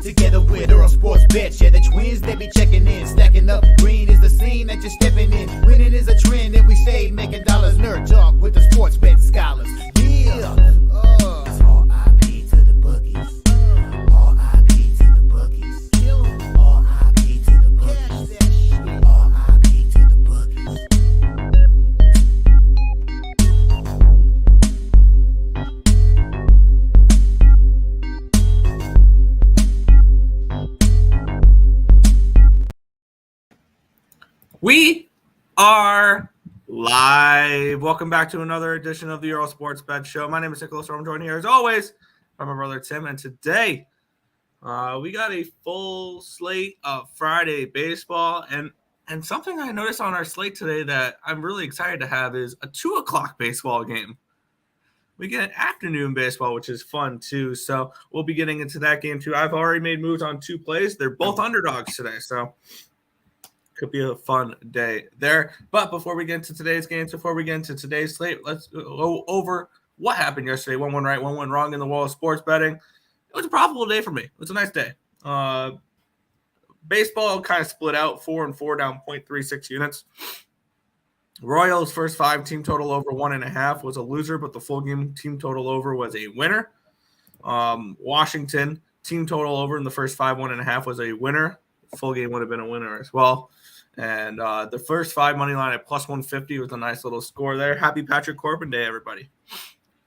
together with Earle Sports Bets. Yeah, the twins, they be checking in, stacking up. Green is the scene that you're stepping in. Winning is a trend, and we stay making dollars. Nerd talk with the sports bet scholars. Yeah, it's R.I.P. to the bookies. R.I.P. to the bookies. R.I.P. to the bookies. R.I.P. to the bookies. We are live. Welcome back to another edition of the Earle Sports Bet Show. My name is Nicholas. I'm joined here as always by my brother Tim. And today we got a full slate of Friday baseball. And something I noticed on our slate today that I'm really excited to have is a 2 o'clock baseball game. We get afternoon baseball, which is fun too. So we'll be getting into that game too. I've already made moves on 2 plays. They're both underdogs today. So could be a fun day there. But before we get into today's games, before we get into today's slate, let's go over what happened yesterday. One went right, one went wrong in the world of sports betting. It was a profitable day for me. It was a nice day. Baseball kind of split out 4-4 down 0.36 units. Royals first 5 team total over 1.5 was a loser, but the full game team total over was a winner. Washington team total over in the first 5 1.5 was a winner. Full game would have been a winner as well. And the first 5 money line at plus 150 was a nice little score there. Happy Patrick Corbin Day, everybody.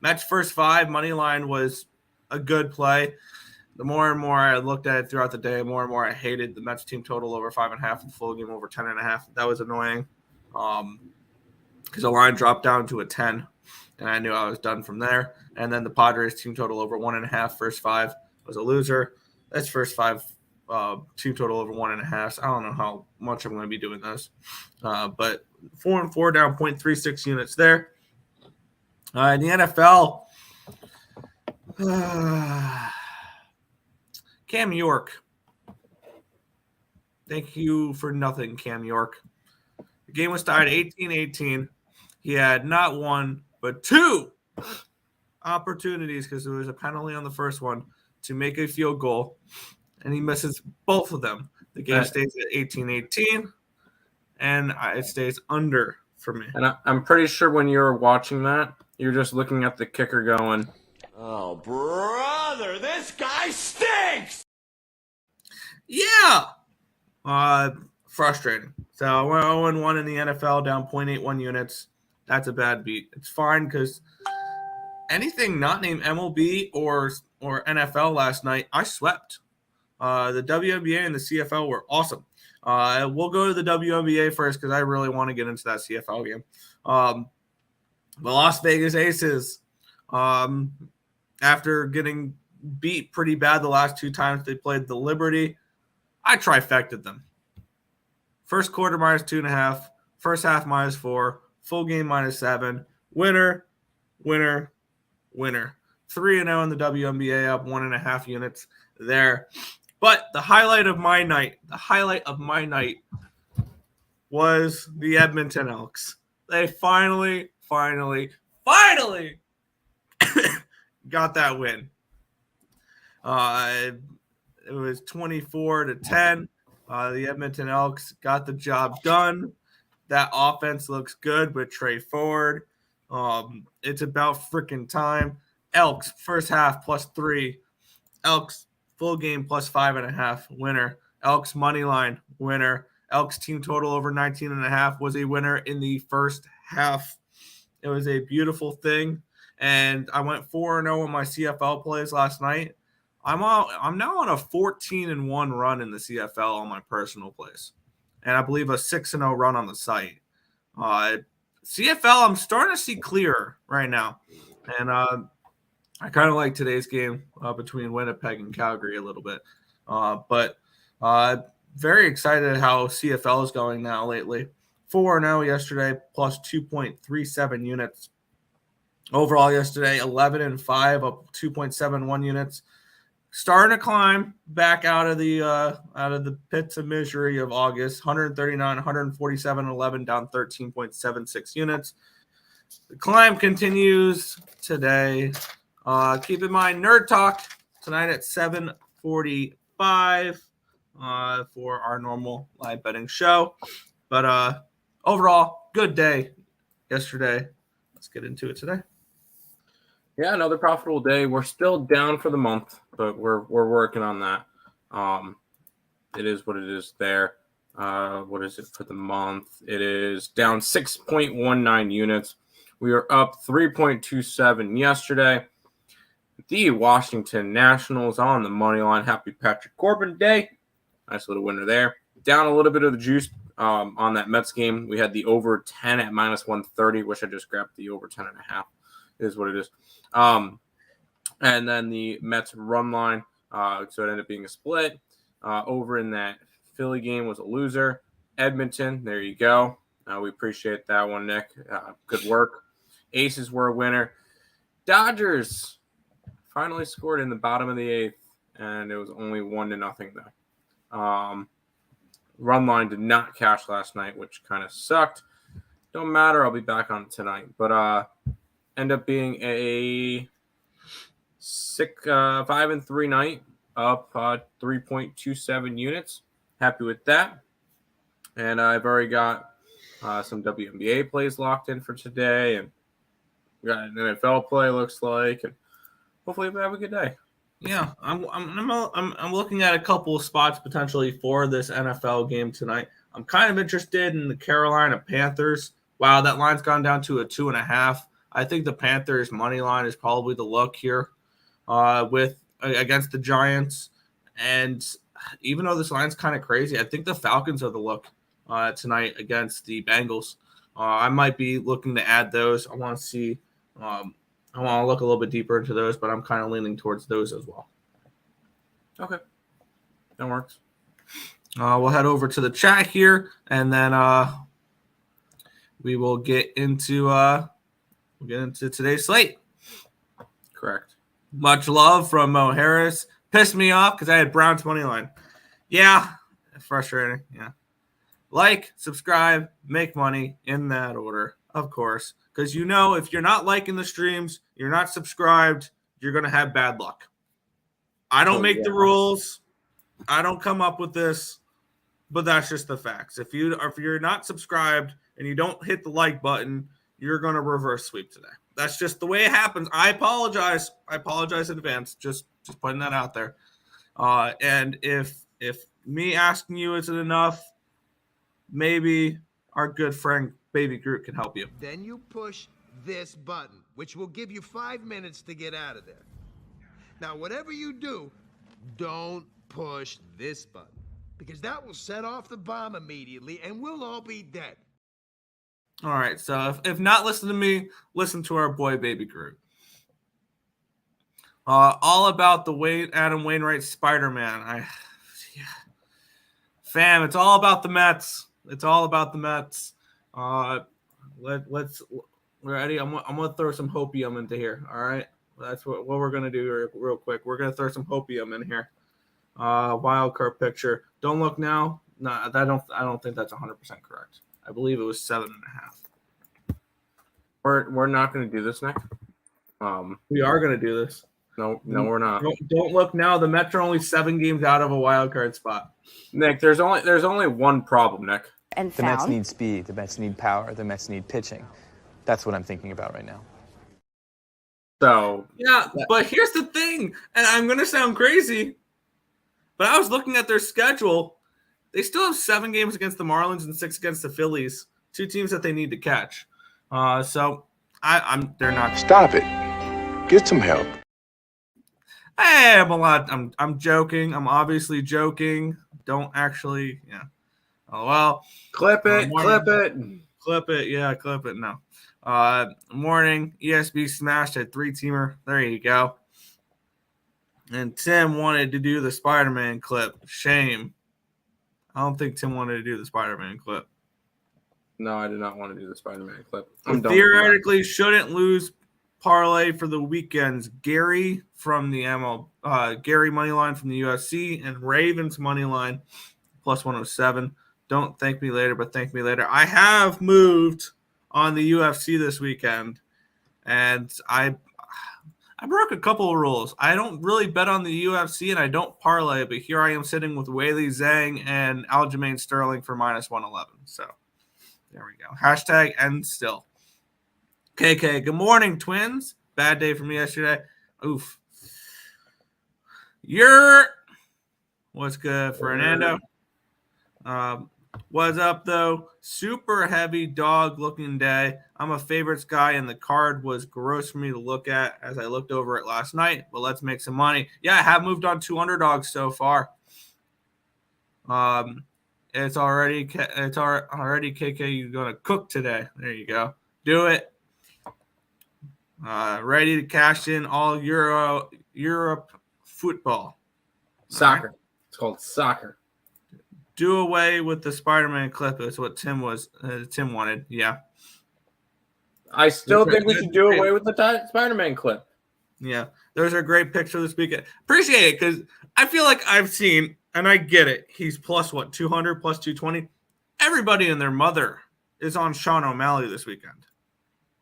Mets first 5 money line was a good play. The more and more I looked at it throughout the day, more and more I hated the Mets team total over 5.5 and full game over 10.5. That was annoying because the line dropped down to a 10, and I knew I was done from there. And then the Padres team total over 1.5, first 5 was a loser. That's first 5. Team total over 1.5. So I don't know how much I'm going to be doing this. But 4-4 down 0.36 units there. In the NFL, Cam York. Thank you for nothing, Cam York. The game was tied 18-18. He had not 1, but 2 opportunities because there was a penalty on the first one to make a field goal. And he misses both of them. The game stays at 18-18, and it stays under for me. And I'm pretty sure when you're watching that, you're just looking at the kicker going, "Oh, brother, this guy stinks!" Yeah. Frustrating. So I went 0-1 in the NFL, down 0.81 units. That's a bad beat. It's fine because anything not named MLB or NFL last night, I swept. The WNBA and the CFL were awesome. We'll go to the WNBA first because I really want to get into that CFL game. The Las Vegas Aces, after getting beat pretty bad the last 2 times they played the Liberty, I trifected them. First quarter minus 2.5, first half minus 4, full game minus 7, winner, winner, winner. 3-0 in the WNBA, up 1.5 units there. But the highlight of my night was the Edmonton Elks. They finally got that win. It was 24-10. The Edmonton Elks got the job done. That offense looks good with Trey Ford. It's about freaking time. Elks first half plus 3. Elks full game plus 5.5, winner. Elks money line, winner. Elks team total over 19.5 was a winner in the first half. It was a beautiful thing. And I went 4-0 on my CFL plays last night. I'm now on a 14-1 run in the CFL on my personal plays. And I believe a 6-0 run on the site. CFL, I'm starting to see clearer right now. And I kind of like today's game between Winnipeg and Calgary a little bit. But very excited how CFL is going now lately. 4-0 yesterday, plus 2.37 units. Overall yesterday, 11-5, up 2.71 units. Starting to climb back out of the pits of misery of August. 139, 147, 11, down 13.76 units. The climb continues today. Keep in mind, Nerd Talk tonight at 7:45. 5 for our normal live betting show. But overall, good day yesterday. Let's get into it today. Yeah, another profitable day. We're still down for the month, but we're working on that. It is what it is there. What is it for the month? It is down 6.19 units. We were up 3.27 yesterday. The Washington Nationals on the money line. Happy Patrick Corbin Day. Nice little winner there. Down a little bit of the juice on that Mets game. We had the over 10 at minus 130. Wish I just grabbed the over 10.5. Is what it is. And then the Mets run line. So it ended up being a split. Over in that Philly game was a loser. Edmonton, there you go. We appreciate that one, Nick. Good work. Aces were a winner. Dodgers finally scored in the bottom of the 8th, and it was only 1-0 though. Run line did not cash last night, which kind of sucked. Don't matter. I'll be back on it tonight. But end up being a 5-3 night, up 3.27 units. Happy with that. And I've already got some WNBA plays locked in for today, and we got an NFL play looks like, and hopefully we'll have a good day. Yeah, I'm looking at a couple of spots potentially for this NFL game tonight. I'm kind of interested in the Carolina Panthers. Wow, that line's gone down to a 2.5. I think the Panthers money line is probably the look here against the Giants. And even though this line's kind of crazy, I think the Falcons are the look tonight against the Bengals. I might be looking to add those. I want to see. I want to look a little bit deeper into those, but I'm kind of leaning towards those as well. Okay, that works. We'll head over to the chat here, and then we will get into today's slate. Correct. Much love from Mo Harris. Pissed me off because I had Browns money line. Yeah, frustrating. Yeah. Like, subscribe, make money in that order, of course. Because if you're not liking the streams, you're not subscribed, you're going to have bad luck. I don't make the rules. I don't come up with this, but that's just the facts. If you're not subscribed and you don't hit the like button, you're going to reverse sweep today. That's just the way it happens. I apologize. I apologize in advance. Just putting that out there. And if me asking you isn't enough, maybe our good friend Baby Groot can help you. Then you push this button, which will give you 5 minutes to get out of there. Now, whatever you do, don't push this button, because that will set off the bomb immediately and we'll all be dead. All right, so if not listen to me, listen to our boy Baby Groot. All about the Adam Wainwright Spider-Man. Fam, it's all about the Mets. It's all about the Mets. Let's ready. I'm gonna throw some hopium into here. All right, that's what we're gonna do real quick. We're gonna throw some hopium in here. Wild card picture. Don't look now. No, I don't think that's 100% correct. I believe it was 7.5. We're not going to do this, Nick. We are going to do this. No, we're not. Don't look now. The Mets are only 7 games out of a wild card spot. Nick, there's only one problem, Nick. And the Mets need speed. The Mets need power. The Mets need pitching. That's what I'm thinking about right now. So yeah, but here's the thing, and I'm going to sound crazy, but I was looking at their schedule. They still have 7 games against the Marlins and 6 against the Phillies, 2 teams that they need to catch. So they're not. Stop it. Get some help. Hey, I'm joking. I'm obviously joking. Don't actually. Yeah. Oh well. Clip it. Yeah, clip it. No. Morning. ESB smashed a 3-teamer. There you go. And Tim wanted to do the Spider-Man clip. Shame. I don't think Tim wanted to do the Spider-Man clip. No, I did not want to do the Spider-Man clip. Theoretically, shouldn't lose parlay for the weekends. Gary from the Gary moneyline from the UFC and Ravens moneyline plus 107. Don't thank me later, but thank me later. I have moved on the UFC this weekend, and I I broke a couple of rules. I don't really bet on the UFC, and I don't parlay, but here I am sitting with Weili Zhang and Aljamain Sterling for -111. So there we go. Hashtag end still. KK, good morning, twins. Bad day for me yesterday. Oof. What's good, Fernando? What's up, though? Super heavy dog looking day. I'm a favorites guy, and the card was gross for me to look at as I looked over it last night. But let's make some money. Yeah, I have moved on 2 underdogs so far. It's already KK. You're gonna cook today. There you go. Do it. Ready to cash in all Europe football. Soccer. Right. It's called soccer. Do away with the Spider-Man clip. Is what Tim wanted. Yeah. I still think we should do away with the Spider-Man clip. Yeah. There's a great picture this weekend. Appreciate it because I feel like I've seen, and I get it, he's plus 200, plus 220. Everybody and their mother is on Sean O'Malley this weekend.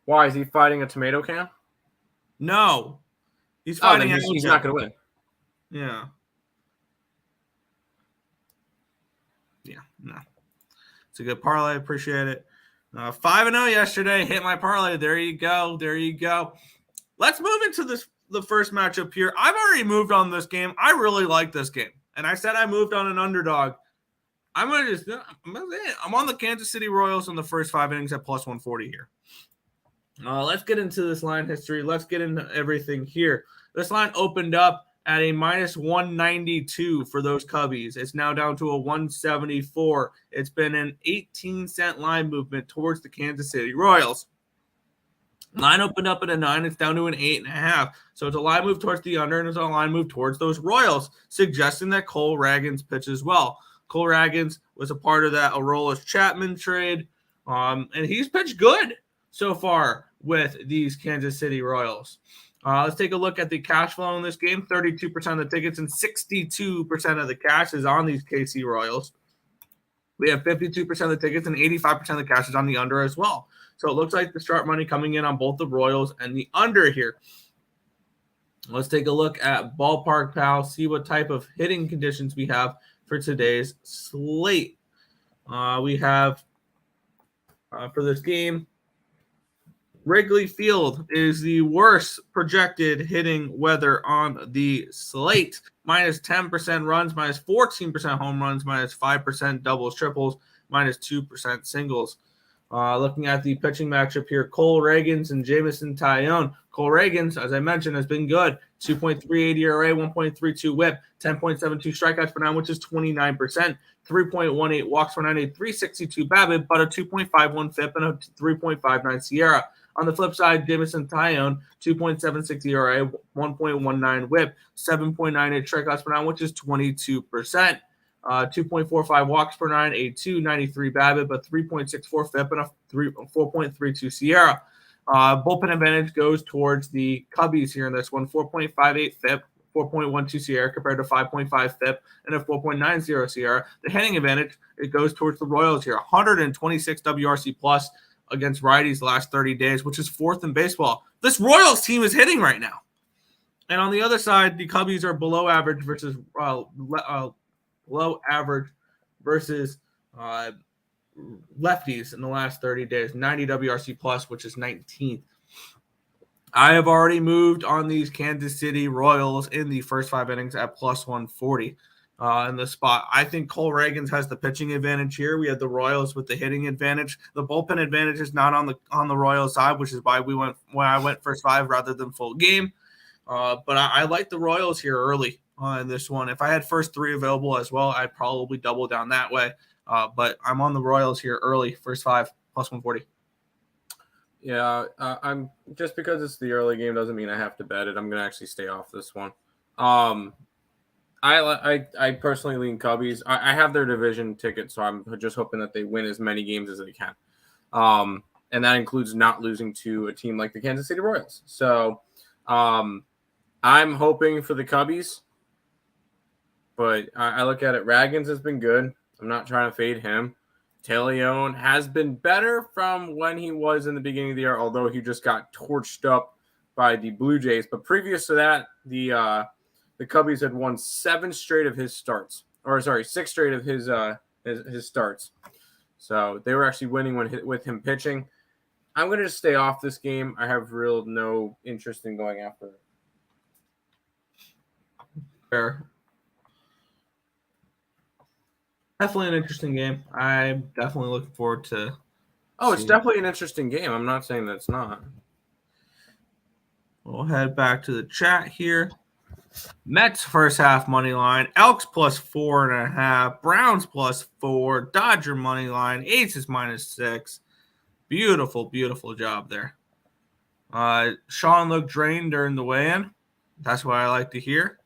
Why? Is he fighting a tomato can? No. He's fighting. He's not going to win. Yeah. Yeah, no. It's a good parlay. Appreciate it. 5-0 yesterday. Hit my parlay. There you go. There you go. Let's move into the first matchup here. I've already moved on this game. I really like this game. And I said I moved on an underdog. I'm on the Kansas City Royals in the first 5 innings at plus 140 here. Let's get into this line history. Let's get into everything here. This line opened up at a -192 for those Cubbies. It's now down to a 174. It's been an 18-cent line movement towards the Kansas City Royals. Line opened up at a 9. It's down to an 8.5. So it's a line move towards the under, and it's a line move towards those Royals, suggesting that Cole Ragans pitch as well. Cole Ragans was a part of that Aroldis Chapman trade, and he's pitched good so far with these Kansas City Royals. Let's take a look at the cash flow in this game. 32% of the tickets and 62% of the cash is on these KC Royals. We have 52% of the tickets and 85% of the cash is on the under as well. So it looks like the sharp money coming in on both the Royals and the under here. Let's take a look at Ballpark Pal, see what type of hitting conditions we have for today's slate. We have for this game, Wrigley Field is the worst projected hitting weather on the slate. -10% runs, -14% home runs, -5% doubles, triples, -2% singles. Looking at the pitching matchup here, Cole Ragans and Jameson Taillon. Cole Ragans, as I mentioned, has been good. 2.38 ERA, 1.32 WHIP, 10.72 strikeouts per 9, which is 29%. 3.18 walks per 9, a 3.62 BABIP, but a 2.51 FIP and a 3.59 SIERA. On the flip side, Jameson Taillon, 2.76 ERA, 1.19 WHIP, 7.98 strikeouts per 9, which is 22%. 2.45 walks per 9, a 2.93 BABIP, a 3.64 FIP, and a 4.32 SIERA. Bullpen advantage goes towards the Cubbies here in this one. 4.58 FIP, 4.12 SIERA compared to 5.5 FIP and a 4.90 SIERA. The hitting advantage, it goes towards the Royals here. 126 WRC plus against righties the last 30 days, which is 4th in baseball. This Royals team is hitting right now. And on the other side, the Cubbies are below average versus lefties in the last 30 days. 90 WRC plus, which is 19th. I have already moved on these Kansas City Royals in the first 5 innings at plus 140 in the spot. I think Cole Ragans has the pitching advantage here. We have the Royals with the hitting advantage. The bullpen advantage is not on the Royals side, which is why I went first 5 rather than full game. But I like the Royals here early in this one. If I had first 3 available as well, I'd probably double down that way. But I'm on the Royals here early, first 5 plus 140. Yeah, I'm just because it's the early game doesn't mean I have to bet it. I'm gonna actually stay off this one. I personally lean Cubbies. I have their division ticket, so I'm just hoping that they win as many games as they can. And that includes not losing to a team like the Kansas City Royals. So I'm hoping for the Cubbies, but I look at it. Ragans has been good. I'm not trying to fade him. Taillon has been better from when he was in the beginning of the year, although he just got torched up by the Blue Jays. But previous to that, the Cubbies had won 7 straight of his starts. 6 straight of his starts. So they were actually winning with him pitching. I'm going to just stay off this game. I have no interest in going after it. Fair. Definitely an interesting game. I'm definitely looking forward to. It's definitely an interesting game. I'm not saying that it's not. We'll head back to the chat here. Mets first half money line. Elks plus 4.5. Browns plus 4. Dodger money line. Aces -6. Beautiful, beautiful job there. Sean looked drained during the weigh-in. That's what I like to hear.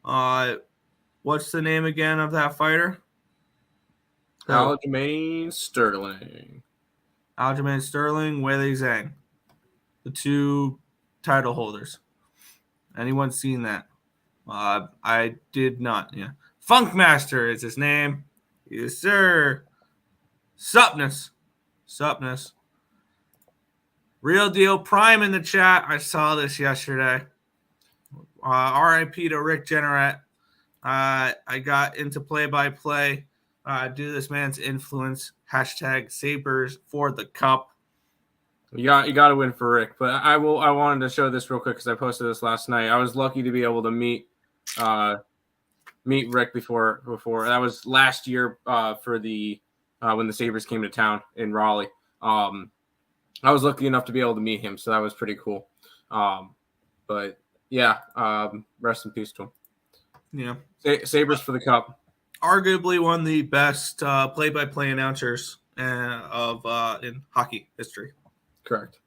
What's the name again of that fighter? Aljamain Sterling. Aljamain Sterling, Weili Zhang. The 2 title holders. Anyone seen that? I did not. Yeah. Funkmaster is his name. Yes, sir. Supness. Real Deal Prime in the chat. I saw this yesterday. RIP to Rick Jenneret. I got into play-by-play. Due to this man's influence. # Sabres for the Cup. You got to win for Rick. But I wanted to show this real quick because I posted this last night. I was lucky to be able to meet Rick before. That was last year for the when the Sabres came to town in Raleigh. I was lucky enough to be able to meet him, so that was pretty cool. But yeah, rest in peace to him. Yeah, Sabres for the Cup. Arguably one of the best play-by-play announcers of in hockey history. Correct.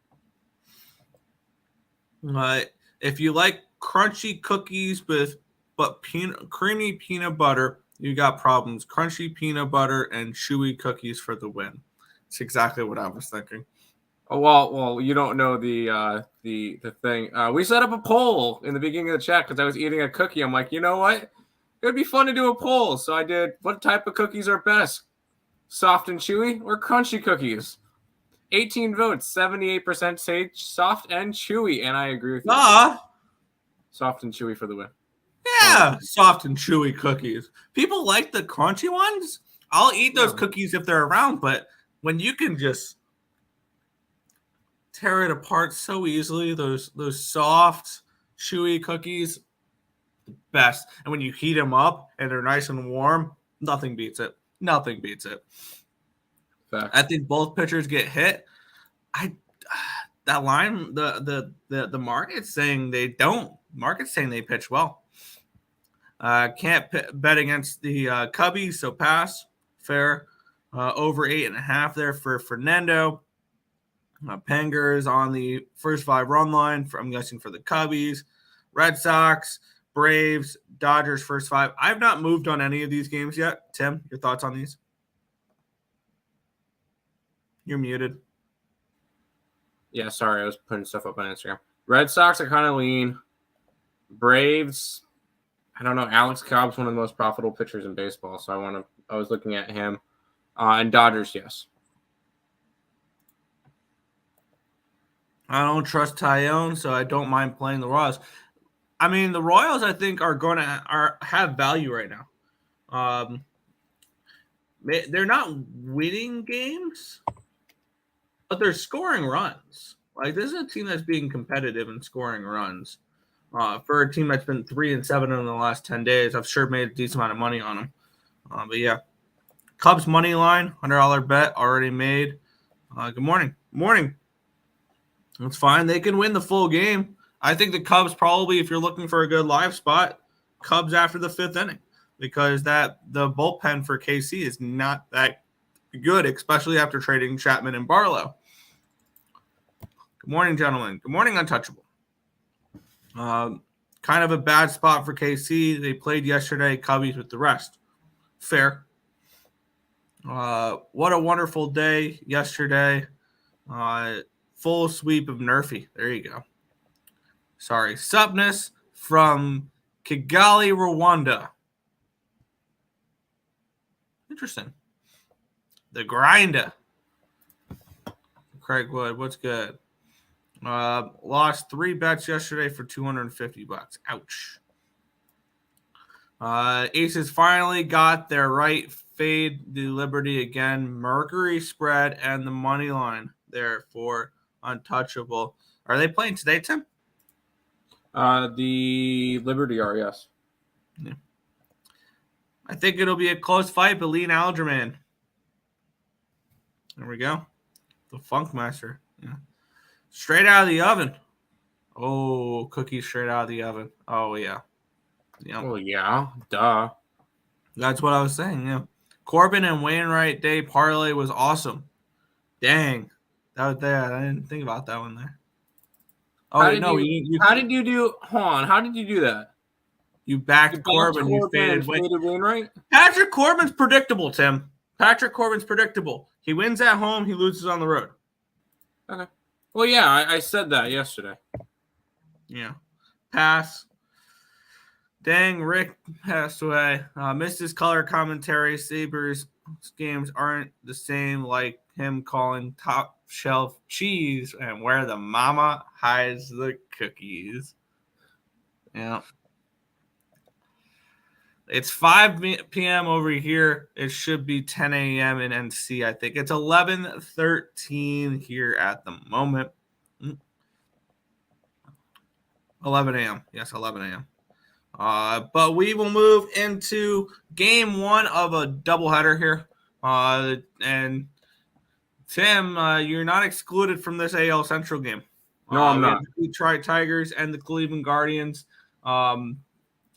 If you like crunchy cookies but creamy peanut butter, you got problems. Crunchy peanut butter and chewy cookies for the win. It's exactly what I was thinking. Oh, well, you don't know the thing. We set up a poll in the beginning of the chat because I was eating a cookie. I'm like, you know what? It would be fun to do a poll. So I did. What type of cookies are best? Soft and chewy or crunchy cookies? 18 votes, 78% say soft and chewy, and I agree with you. Soft and chewy for the win. Yeah, soft and chewy cookies. People like the crunchy ones. I'll eat those cookies if they're around, but when you can just tear it apart so easily, those soft, chewy cookies, the best. And when you heat them up and they're nice and warm, nothing beats it. Nothing beats it. Fact. I think both pitchers get hit. That line, the market's saying they don't. Market's saying they pitch well. Can't bet against the Cubbies, so pass. Fair. Over 8.5 there for Fernando. Penger is on the first 5 run line. I'm guessing for the Cubbies. Red Sox, Braves, Dodgers first 5. I've not moved on any of these games yet. Tim, your thoughts on these? You're muted. Yeah, sorry. I was putting stuff up on Instagram. Red Sox are kind of lean. Braves, I don't know. Alex Cobb's one of the most profitable pitchers in baseball, so I was looking at him. And Dodgers, yes. I don't trust Tyone, so I don't mind playing the Royals. I mean, the Royals, I think, are have value right now. They're not winning games, but they're scoring runs. Like, this is a team that's being competitive and scoring runs. For a team that's been 3-7 in the last 10 days, I've sure made a decent amount of money on them. But yeah, Cubs money line, $100 bet already made. Good morning. Morning. That's fine. They can win the full game. I think the Cubs probably, if you're looking for a good live spot, Cubs after the 5th inning, because the bullpen for KC is not that good, especially after trading Chapman and Barlow. Good morning, gentlemen. Good morning, Untouchable. Kind of a bad spot for KC. They played yesterday, Cubbies with the rest. Fair. What a wonderful day yesterday. Full sweep of Nerfy. There you go. Sorry. Supness from Kigali, Rwanda. Interesting. The Grinder. Craig Wood, what's good? Lost 3 bets yesterday for $250. Ouch. Aces finally got their right fade the Liberty again. Mercury spread and the money line there for untouchable. Are they playing today, Tim? The Liberty are, yes. Yeah. I think it'll be a close fight, but Lean Alderman. There we go. The Funk Master. Yeah. Straight out of the oven. Oh, cookies straight out of the oven. Oh, yeah. Yeah. Well, yeah, duh. That's what I was saying, yeah. Corbin and Wainwright Day parlay was awesome. Dang. That was there. I didn't think about that one there. Oh, How wait, no. How did you do? Hold on. How did you do that? You backed Corbin. You faded Wainwright. Patrick Corbin's predictable, Tim. Patrick Corbin's predictable. He wins at home. He loses on the road. Okay. Well, yeah, I said that yesterday. Yeah. Pass. Dang, Rick passed away. Missed his color commentary. Sabres games aren't the same, like him calling top shelf cheese and where the mama hides the cookies. Yeah. It's 5 p.m. over here. It should be 10 a.m. in NC, I think. It's 11:13 here at the moment. 11 a.m. Yes, 11 a.m. But we will move into game one of a doubleheader here. And Tim, you're not excluded from this AL Central game. No, I'm not. The Detroit Tigers and the Cleveland Guardians.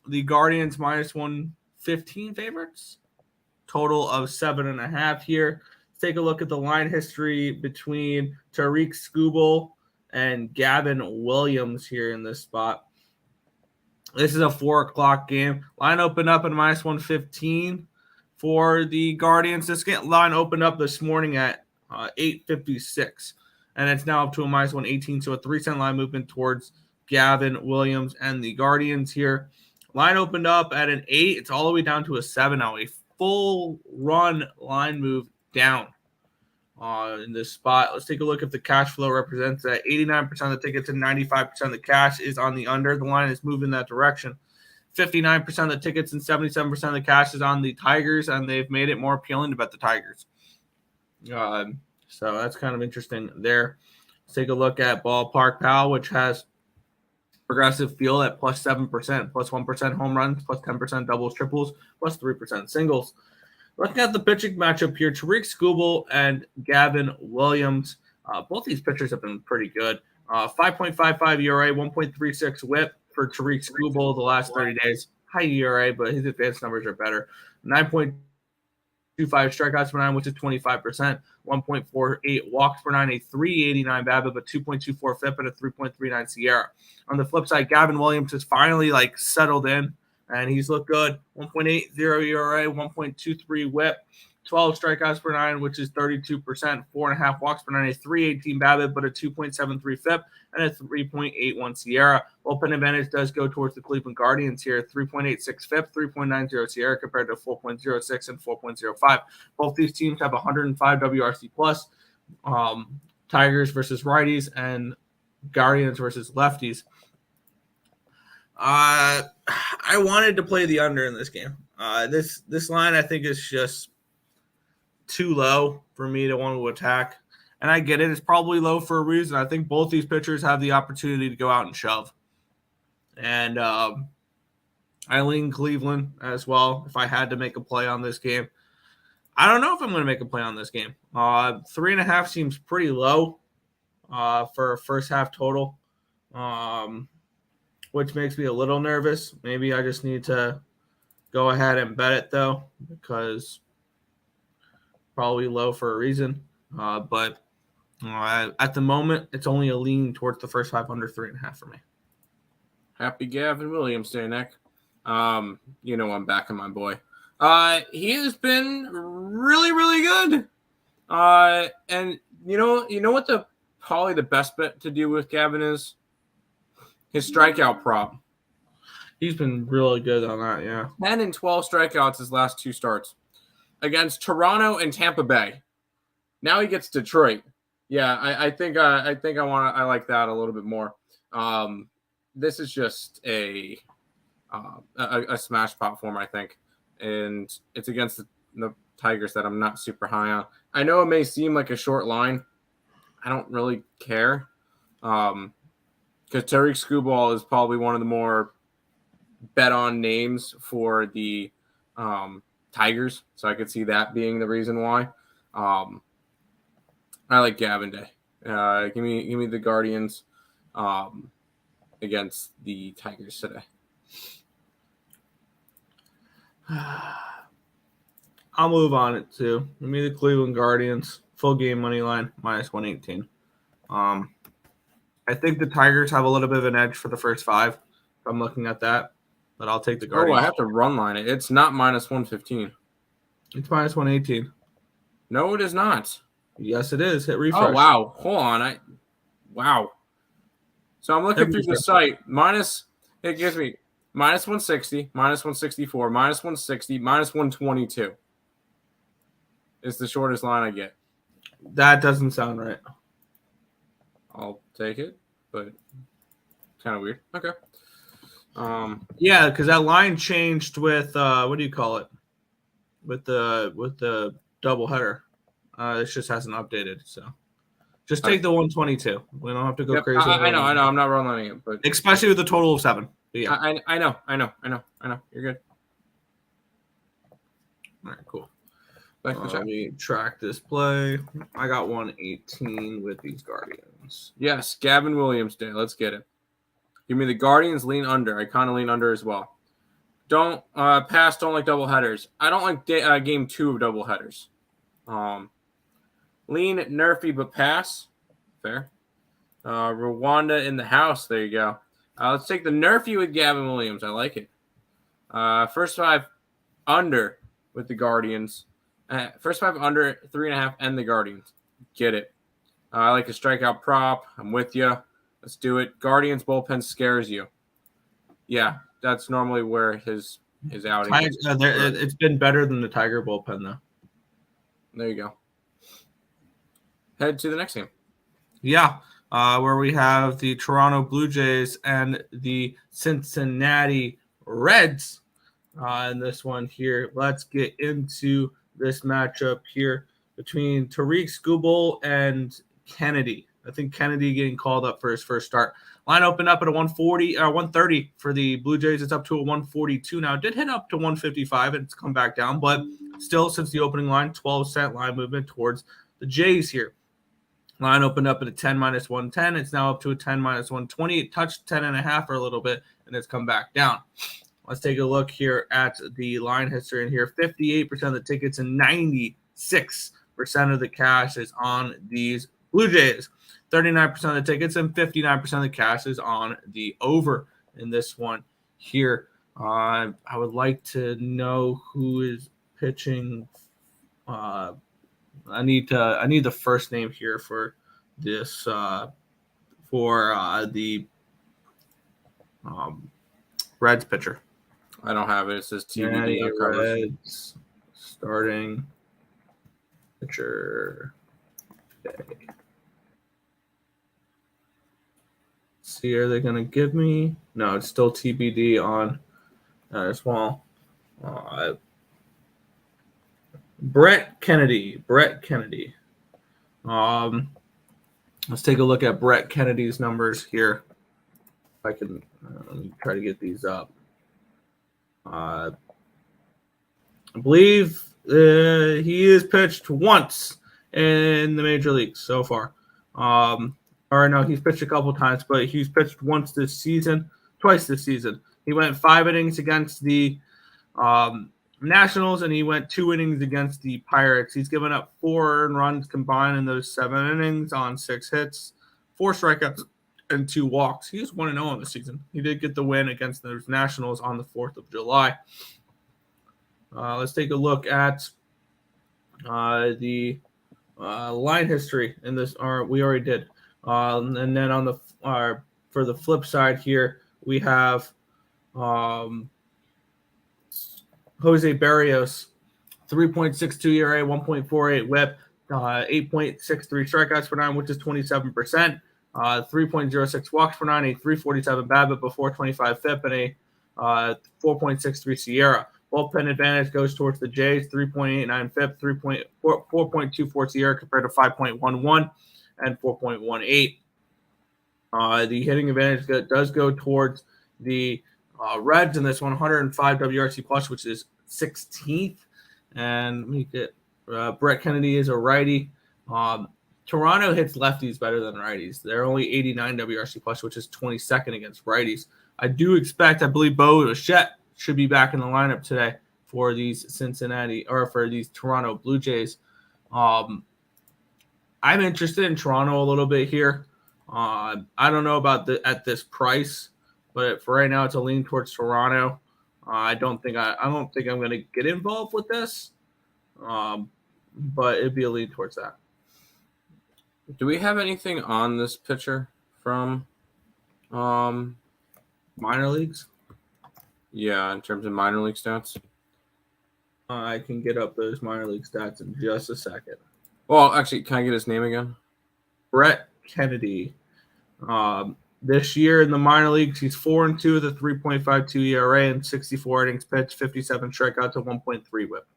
The Guardians minus 115 favorites. Total of 7.5 here. Let's take a look at the line history between Tariq Skubal and Gavin Williams here in this spot. This is a 4 o'clock game. Line opened up at minus 115 for the Guardians. This line opened up this morning at 8.56, and it's now up to a minus 118. So a 3-cent line movement towards Gavin Williams and the Guardians here. Line opened up at an 8. It's all the way down to a 7 now. A full run line move down in this spot. Let's take a look if the cash flow represents that. 89% of the tickets and 95% of the cash is on the under. The line is moving that direction. 59% of the tickets and 77% of the cash is on the Tigers, and they've made it more appealing to bet the Tigers. So that's kind of interesting there. Let's take a look at Ballpark Pal, which has progressive field at plus 7%, plus 1% home runs, plus 10% doubles, triples, plus 3% singles. Looking at the pitching matchup here, Tariq Skubal and Gavin Williams. Both these pitchers have been pretty good. 5.55 ERA, 1.36 whip for Tariq Skubal the last 30 days. High ERA, but his advanced numbers are better. 9.25 strikeouts per 9, which is 25%. 1.48 walks per 9, a 3.89 BABIP, a 2.24 FIP, and a 3.39 Sierra. On the flip side, Gavin Williams has finally settled in, and he's looked good. 1.80 ERA, 1.23 whip, 12 strikeouts per 9, which is 32%, 4.5 walks per 9, a 3.18 BABIP, but a 2.73 FIP, and a 3.81 Sierra. Bullpen advantage does go towards the Cleveland Guardians here. 3.86 FIP, 3.90 Sierra compared to 4.06 and 4.05. Both these teams have 105 WRC plus. Tigers versus righties and Guardians versus lefties. I wanted to play the under in this game. This line I think is just too low for me to want to attack. And I get it. It's probably low for a reason. I think both these pitchers have the opportunity to go out and shove. And I lean Cleveland as well if I had to make a play on this game. I don't know if I'm going to make a play on this game. 3.5 seems pretty low for a first half total, which makes me a little nervous. Maybe I just need to go ahead and bet it, though, because probably low for a reason. But at the moment, it's only a lean towards the first 500, 3.5 for me. Happy Gavin Williams Day, Nick. I'm backing my boy. He has been really, really good. And you know what probably the best bet to do with Gavin is? His strikeout prop. He's been really good on that, yeah. 10 and 12 strikeouts his last 2 starts against Toronto and Tampa Bay. Now he gets Detroit. Yeah, I think I like that a little bit more. This is just a smash platform, I think, and it's against the Tigers that I'm not super high on. I know it may seem like a short line. I don't really care, because Tariq Skubal is probably one of the more bet on names for the Tigers, so I could see that being the reason why. I like Gavin Day. Give me the Guardians against the Tigers today. I'll move on it too. Give me the Cleveland Guardians. Full game money line, -118. I think the Tigers have a little bit of an edge for the first 5. If I'm looking at that, but I'll take the Guardians. Oh, I have to run line it. It's not -115. It's -118. No, it is not. Yes, it is. Hit refresh. Oh, wow. Hold on. Wow. So I'm looking through the site. It gives me -160, -164, -160, -122 is the shortest line I get. That doesn't sound right. I'll take it, but it's kind of weird. Okay. Yeah, because that line changed with what do you call it? With the doubleheader. It just hasn't updated, so just take the 122. We don't have to go crazy. I know. I'm not running it, but especially with a total of 7. But yeah, I know. You're good. All right, cool. Let me track this play. I got 118 with these Guardians. Yes, Gavin Williams Day. Let's get it. Give me the Guardians. Lean under. I kind of lean under as well. Don't pass. Don't like double headers. I don't like game 2 of double headers. Lean nerfy but pass. Fair. Rwanda in the house. There you go. Let's take the nerfy with Gavin Williams. I like it. First 5 under with the Guardians. First 5 under 3.5 and the Guardians. Get it. I like a strikeout prop. I'm with you. Let's do it. Guardians bullpen scares you. Yeah, that's normally where his outing is. It's been better than the Tiger bullpen, though. There you go. Head to the next game. Yeah, where we have the Toronto Blue Jays and the Cincinnati Reds. In this one here, let's get into this matchup here between Tariq Skubal and Kennedy. I think Kennedy getting called up for his first start. Line opened up at a 130 for the Blue Jays. It's up to a 142 now. It did hit up to 155 and it's come back down, but still, since the opening line, 12-cent line movement towards the Jays here. Line opened up at a 10 -110. It's now up to a 10 -120. It touched 10.5 for a little bit, and it's come back down. Let's take a look here at the line history in here. 58% of the tickets and 96% of the cash is on these Blue Jays. 39% of the tickets and 59% of the cash is on the over in this one here. I would like to know who is pitching. I need the first name here for this the Reds pitcher. I don't have it. It says TBD. Reds starting pitcher. Okay. See, are they going to give me? No, it's still TBD on as well. Brett Kennedy. Let's take a look at Brett Kennedy's numbers here. If I can let me try to get these up. I believe he has pitched once in the major leagues so far. Or no, he's pitched a couple times, but he's pitched twice this season. He went 5 innings against the Nationals, and he went 2 innings against the Pirates. He's given up 4 earned runs combined in those 7 innings on 6 hits, 4 strikeouts, and 2 walks. He is 1-0 on the season. He did get the win against those Nationals on the 4th of July. Let's take a look at the line history in this. We already did. And then on the for the flip side here, we have Jose Barrios, 3.62 ERA, 1.48 WHIP, 8.63 strikeouts per nine, which is 27%. 3.06 walks per nine, a 3.47 BABIP, a 4.25 FIP, and a 4.63 SIERA. Bullpen advantage goes towards the Jays, 3.89 FIP, 4.24 SIERA compared to 5.11 and 4.18. The hitting advantage does go towards the Reds in this one, 105 WRC plus, which is 16th. And let me get Brett Kennedy is a righty. Toronto hits lefties better than righties. They're only 89 WRC plus, which is 22nd against righties. I believe Bo Bichette should be back in the lineup today for these Toronto Blue Jays. I'm interested in Toronto a little bit here. I don't know about at this price, but for right now, it's a lean towards Toronto. I don't think I'm going to get involved with this, but it'd be a lean towards that. Do we have anything on this pitcher from minor leagues? Yeah, in terms of minor league stats. I can get up those minor league stats in just a second. Well, actually, can I get his name again? Brett Kennedy. This year in the minor leagues, he's 4-2 with a 3.52 ERA and 64 innings pitched, 57 strikeouts, a 1.3 WHIP.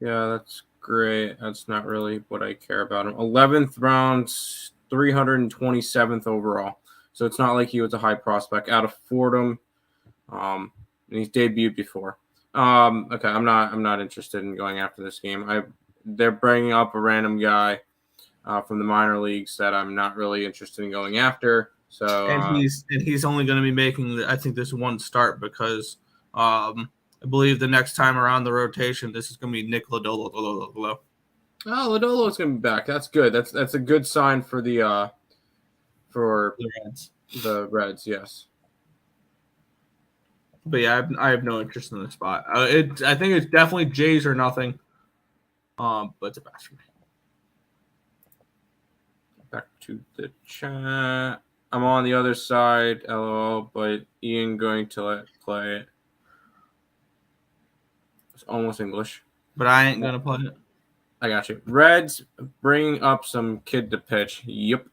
Yeah, that's great. That's not really what I care about him. 11th round, 327th overall. So it's not like he was a high prospect out of Fordham. And he's debuted before. Okay, I'm not interested in going after this game. They're bringing up a random guy from the minor leagues that I'm not really interested in going after. So he's only going to be making I think this one start because I believe the next time around the rotation this is going to be Nick Lodolo. Oh, Lodolo's going to be back. That's good. That's a good sign for the Reds. The Reds, yes. But yeah, I have no interest in the spot. I think it's definitely Jays or nothing. But it's a pass for me. Back to the chat. I'm on the other side, LOL, but Ian going to let play it. It's almost English. But I ain't going to play it. I got you. Reds bring up some kid to pitch. Yep.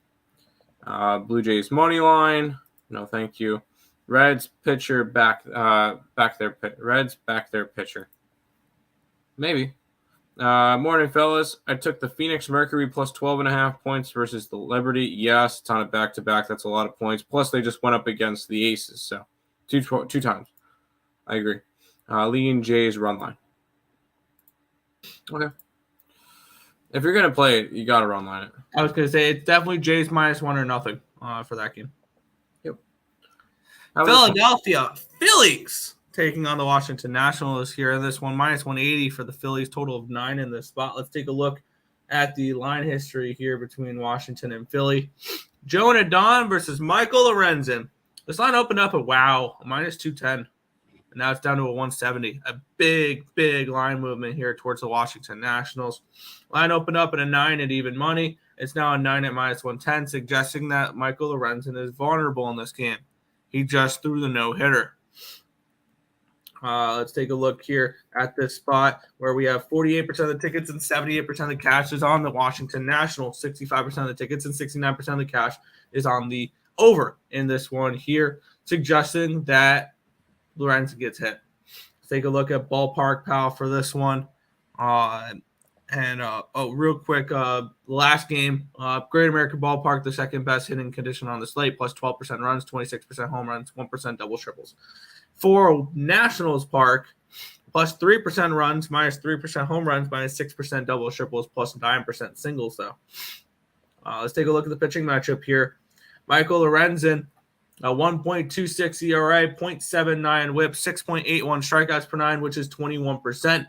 Blue Jays money line. No, thank you. Reds pitcher back their Reds back their pitcher. Maybe. Morning, fellas. I took the Phoenix Mercury plus 12.5 points versus the Liberty. Yes, it's on a back-to-back. That's a lot of points. Plus, they just went up against the Aces, so two times. I agree. Lee and Jay's run line. Okay. If you're going to play it, you got to run line it. I was going to say it's definitely Jays -1 or nothing for that game. Yep. Philadelphia Phillies taking on the Washington Nationals here in this one, -180 for the Phillies, total of 9 in this spot. Let's take a look at the line history here between Washington and Philly. Joe Nadon versus Michael Lorenzen. This line opened up at -210, and now it's down to a 170. A big line movement here towards the Washington Nationals. Line opened up at a 9 at even money. It's now a 9 at -110, suggesting that Michael Lorenzen is vulnerable in this game. He just threw the no-hitter. Let's take a look here at this spot where we have 48% of the tickets and 78% of the cash is on the Washington Nationals. 65% of the tickets and 69% of the cash is on the over in this one here, suggesting that Lorenzen gets hit. Let's take a look at Ballpark Pal for this one. Real quick, last game, Great American Ballpark, the second best hitting condition on the slate, plus 12% runs, 26% home runs, 1% double triples. For Nationals Park, plus 3% runs, -3% home runs, -6% double triples, plus 9% singles, though. Let's take a look at the pitching matchup here. Michael Lorenzen, a 1.26 ERA, 0.79 WHIP, 6.81 strikeouts per nine, which is 21%.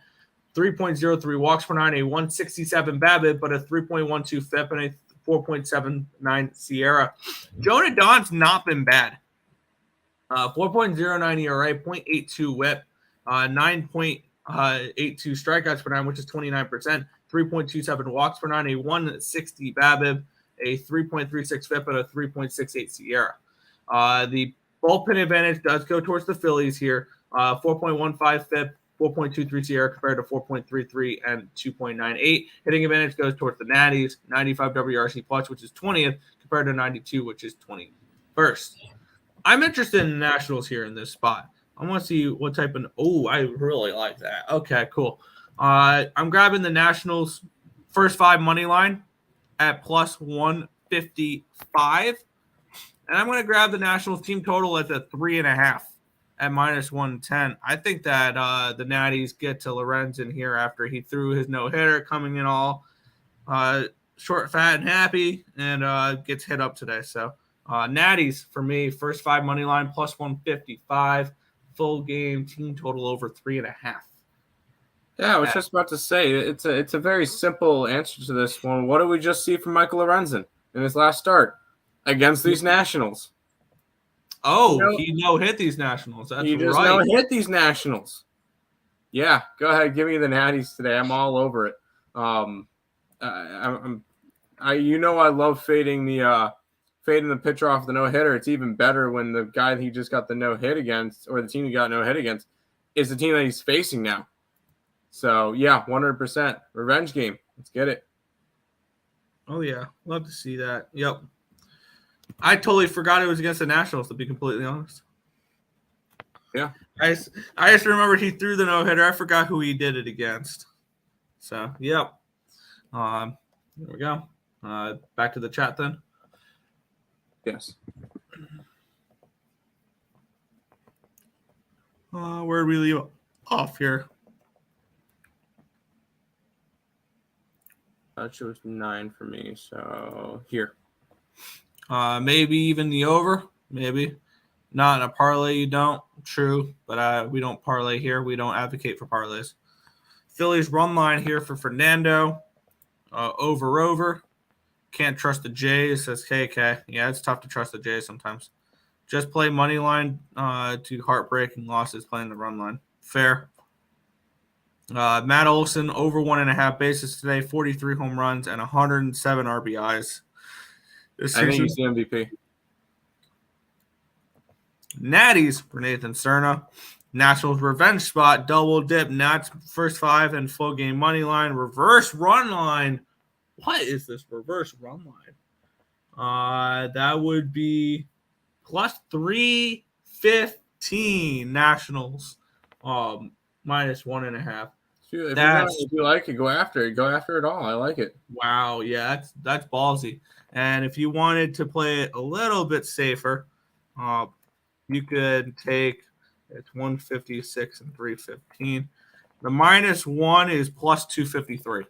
3.03 walks per nine, a 167 BABIP, but a 3.12 FIP and a 4.79 SIERA. Joe Nadon's not been bad. 4.09 ERA, 0.82 WHIP, 9.82 strikeouts per nine, which is 29%. 3.27 walks per nine, a 160 BABIP, a 3.36 FIP, and a 3.68 SIERA. The bullpen advantage does go towards the Phillies here. 4.15 FIP, 4.23 SIERA compared to 4.33 and 2.98. Hitting advantage goes towards the Natties, 95 WRC plus, which is 20th, compared to 92, which is 21st. I'm interested in the Nationals here in this spot. I want to see what type of – oh, I really like that. Okay, cool. I'm grabbing the Nationals first 5 money line at plus 155. And I'm going to grab the Nationals team total at the 3.5 at minus 110. I think that the Natties get to Lorenzen here after he threw his no-hitter, coming in all short, fat, and happy, and gets hit up today. So Natties, for me, first 5 money line, plus 155. Full game team total over 3.5. Yeah, I was just about to say, it's a very simple answer to this one. What did we just see from Michael Lorenzen in his last start against these Nationals? Oh, he no-hit these Nationals. That's he just right. no-hit these Nationals. Yeah, go ahead. Give me the Natties today. I'm all over it. I love fading the pitcher off the no-hitter. It's even better when the guy that he just got the no-hit against, or the team he got no-hit against, is the team that he's facing now. So, yeah, 100%. Revenge game. Let's get it. Oh, yeah. Love to see that. Yep. I totally forgot it was against the Nationals, to be completely honest. Yeah. I just remembered he threw the no-hitter. I forgot who he did it against. So, yep. There we go. Back to the chat then. Yes. Where did we leave off here? That was 9 for me. So here. Maybe even the over. Maybe. Not in a parlay, you don't. True. But we don't parlay here. We don't advocate for parlays. Phillies run line here for Fernando. Over. Can't trust the Jays, says KK. Yeah, it's tough to trust the Jays sometimes. Just play money line to heartbreaking losses playing the run line. Fair. Matt Olson over 1.5 bases today, 43 home runs, and 107 RBIs. I think he's the MVP. Natties for Nathan Cerna. Nationals revenge spot, double dip, Nats first 5 and full game money line, reverse run line. What is this reverse run line? That would be plus 315 Nationals, minus 1.5. If you like it, go after it. Go after it all. I like it. Wow, yeah, that's ballsy. And if you wanted to play it a little bit safer, you could take it's 156 and 315. The minus 1 is plus 253.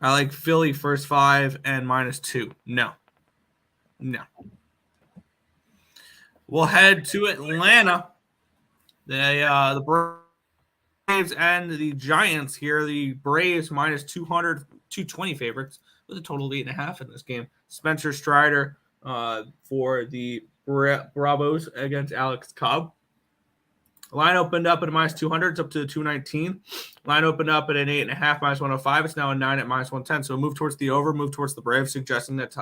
I like Philly first 5 and minus 2. No. We'll head to Atlanta. The Braves and the Giants here. The Braves minus 220 favorites with a total of 8.5 in this game. Spencer Strider for the Bravos against Alex Cobb. Line opened up at a minus 200. It's up to 219. Line opened up at an 8.5, minus 105. It's now a 9 at minus 110. So move towards the over, move towards the Braves, suggesting that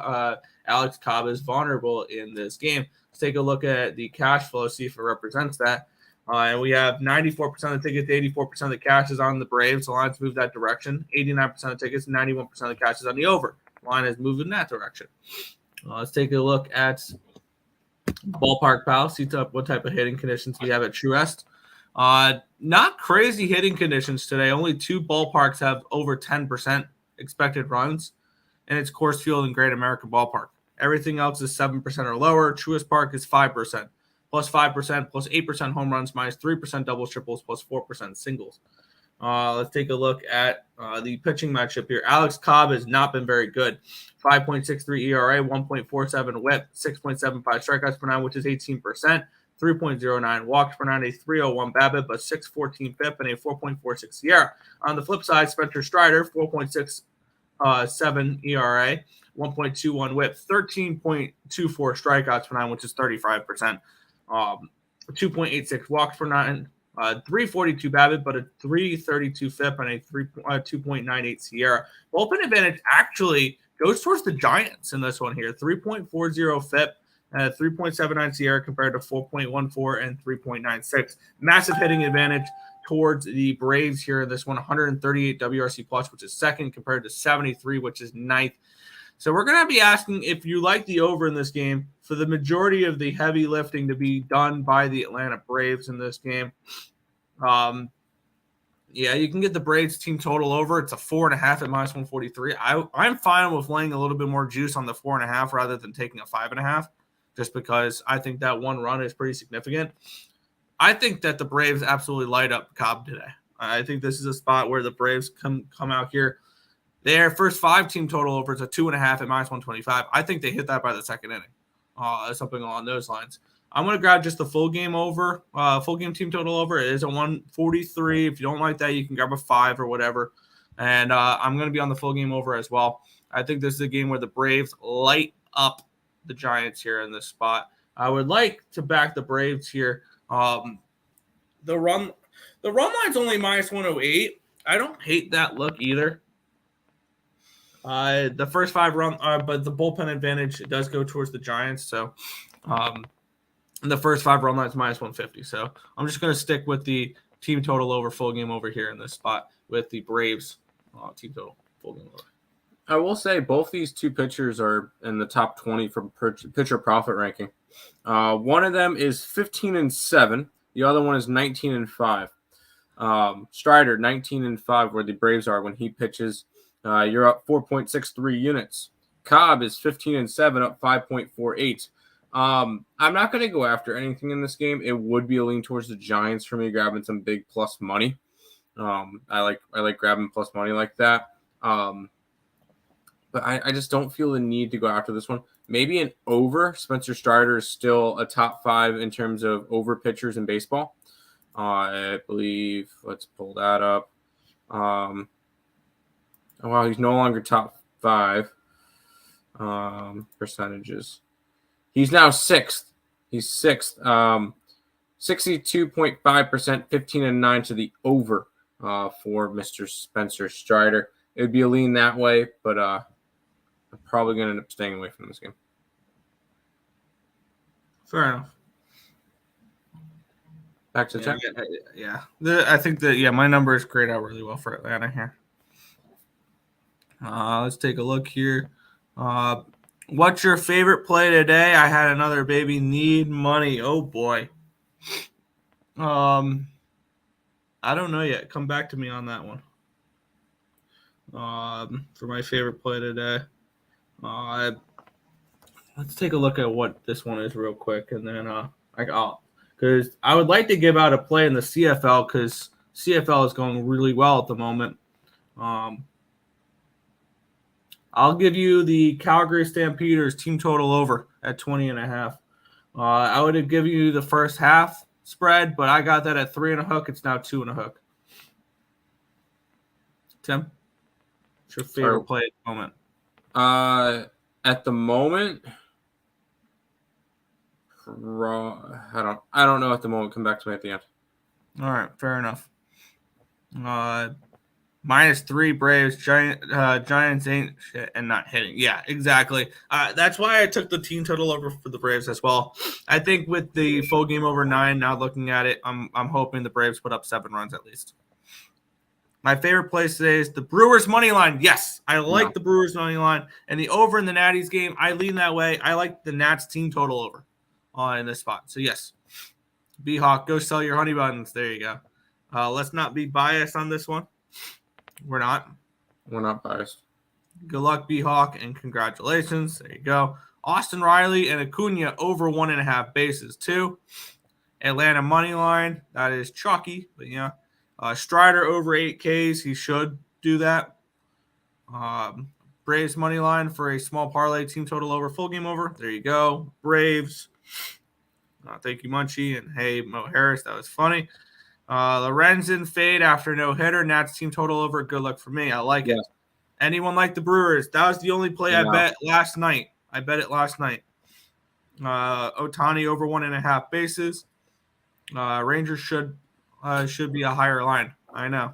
Alex Cobb is vulnerable in this game. Let's take a look at the cash flow, see if it represents that. And we have 94% of the tickets, 84% of the cash is on the Braves. The line's moved that direction. 89% of tickets, 91% of the cash is on the over. The line has moved in that direction. Let's take a look at Ballpark Pal, see what type of hitting conditions we have at Truest. Not crazy hitting conditions today. Only 2 ballparks have over 10% expected runs, and it's Coors Field and Great American Ballpark. Everything else is 7% or lower. Truist Park is 5%, plus 5%, plus 8% home runs, minus 3% doubles, triples, plus 4% singles. Let's take a look at the pitching matchup here. Alex Cobb has not been very good. 5.63 ERA, 1.47 whip, 6.75 strikeouts per 9, which is 18%, 3.09 walks per 9, a 3.01 BABIP, a 6.14 FIP, and a 4.46 SIERA. On the flip side, Spencer Strider, 4.67 ERA, 1.21 whip, 13.24 strikeouts per 9, which is 35%, 2.86 walks per 9, 342 BABIP, but a 332 FIP and a 2.98 SIERA. Bullpen advantage actually goes towards the Giants in this one here. 3.40 FIP at 3.79 SIERA compared to 4.14 and 3.96. Massive hitting advantage towards the Braves here in this one. 138 WRC plus, which is second, compared to 73, which is ninth. So we're going to be asking if you like the over in this game for the majority of the heavy lifting to be done by the Atlanta Braves in this game. Yeah, you can get the Braves team total over. It's a 4.5 at -143. I'm fine with laying a little bit more juice on the 4.5 rather than taking a 5.5, just because I think that one run is pretty significant. I think that the Braves absolutely light up Cobb today. I think this is a spot where the Braves come out here. Their first 5 team total over is a 2.5 at -125. I think they hit that by the second inning, something along those lines. I'm going to grab just the full game over, full game team total over. It is a 143. If you don't like that, you can grab a 5 or whatever. And I'm going to be on the full game over as well. I think this is a game where the Braves light up the Giants here in this spot. I would like to back the Braves here. The run line's only -108. I don't hate that look either. The first 5 run, but the bullpen advantage does go towards the Giants. So, the first 5 run lines -150. So I'm just going to stick with the team total over, full game over here in this spot with the Braves team total, full game over. I will say both these two pitchers are in the top 20 for pitcher profit ranking. One of them is 15-7. The other one is 19-5. Strider 19-5, where the Braves are when he pitches. You're up 4.63 units. Cobb is 15-7, up 5.48. I'm not going to go after anything in this game. It would be a lean towards the Giants for me, grabbing some big plus money. I like grabbing plus money like that. But I just don't feel the need to go after this one. Maybe an over. Spencer Strider is still a top 5 in terms of over pitchers in baseball. I believe, let's pull that up. Oh, wow, he's no longer top 5 percentages. He's now 6th. He's 6th. 62.5%, 15-9 to the over for Mr. Spencer Strider. It would be a lean that way, but I'm probably going to end up staying away from this game. Fair enough. Back to the check. Yeah. I think that, my numbers grade out really well for Atlanta here. Let's take a look here. What's your favorite play today? I had another baby need money. Oh boy. I don't know yet. Come back to me on that one. For my favorite play today. Let's take a look at what this one is real quick, and then because I would like to give out a play in the CFL, because CFL is going really well at the moment. I'll give you the Calgary Stampeders team total over at 20.5. I would give you the first half spread, but I got that at 3.5. It's now 2.5. Tim, what's your favorite play at the moment? At the moment, I don't know at the moment. Come back to me at the end. All right, fair enough. -3 Braves. Giants ain't shit and not hitting. Yeah, exactly. That's why I took the team total over for the Braves as well. I think with the full game over 9, now looking at it, I'm hoping the Braves put up 7 runs at least. My favorite play today is the Brewers money line. Yes, I like the Brewers money line. And the over in the Natties game, I lean that way. I like the Nats team total over in this spot. So, yes, B-Hawk, go sell your honey buns. There you go. Let's not be biased on this one. We're not biased. Good luck, B-Hawk, and congratulations. There you go. Austin Riley and Acuna over 1.5 bases, too. Atlanta money line. That is chalky, but yeah. Strider over 8 Ks. He should do that. Braves money line for a small parlay, team total over, full game over. There you go. Braves. Thank you, Munchie. And hey, Mo Harris. That was funny. Lorenzen fade after no hitter. Nats team total over. Good luck for me. I like it. Anyone like the Brewers? That was the only play I bet last night. I bet it last night. Ohtani over 1.5 bases. Rangers should be a higher line. I know.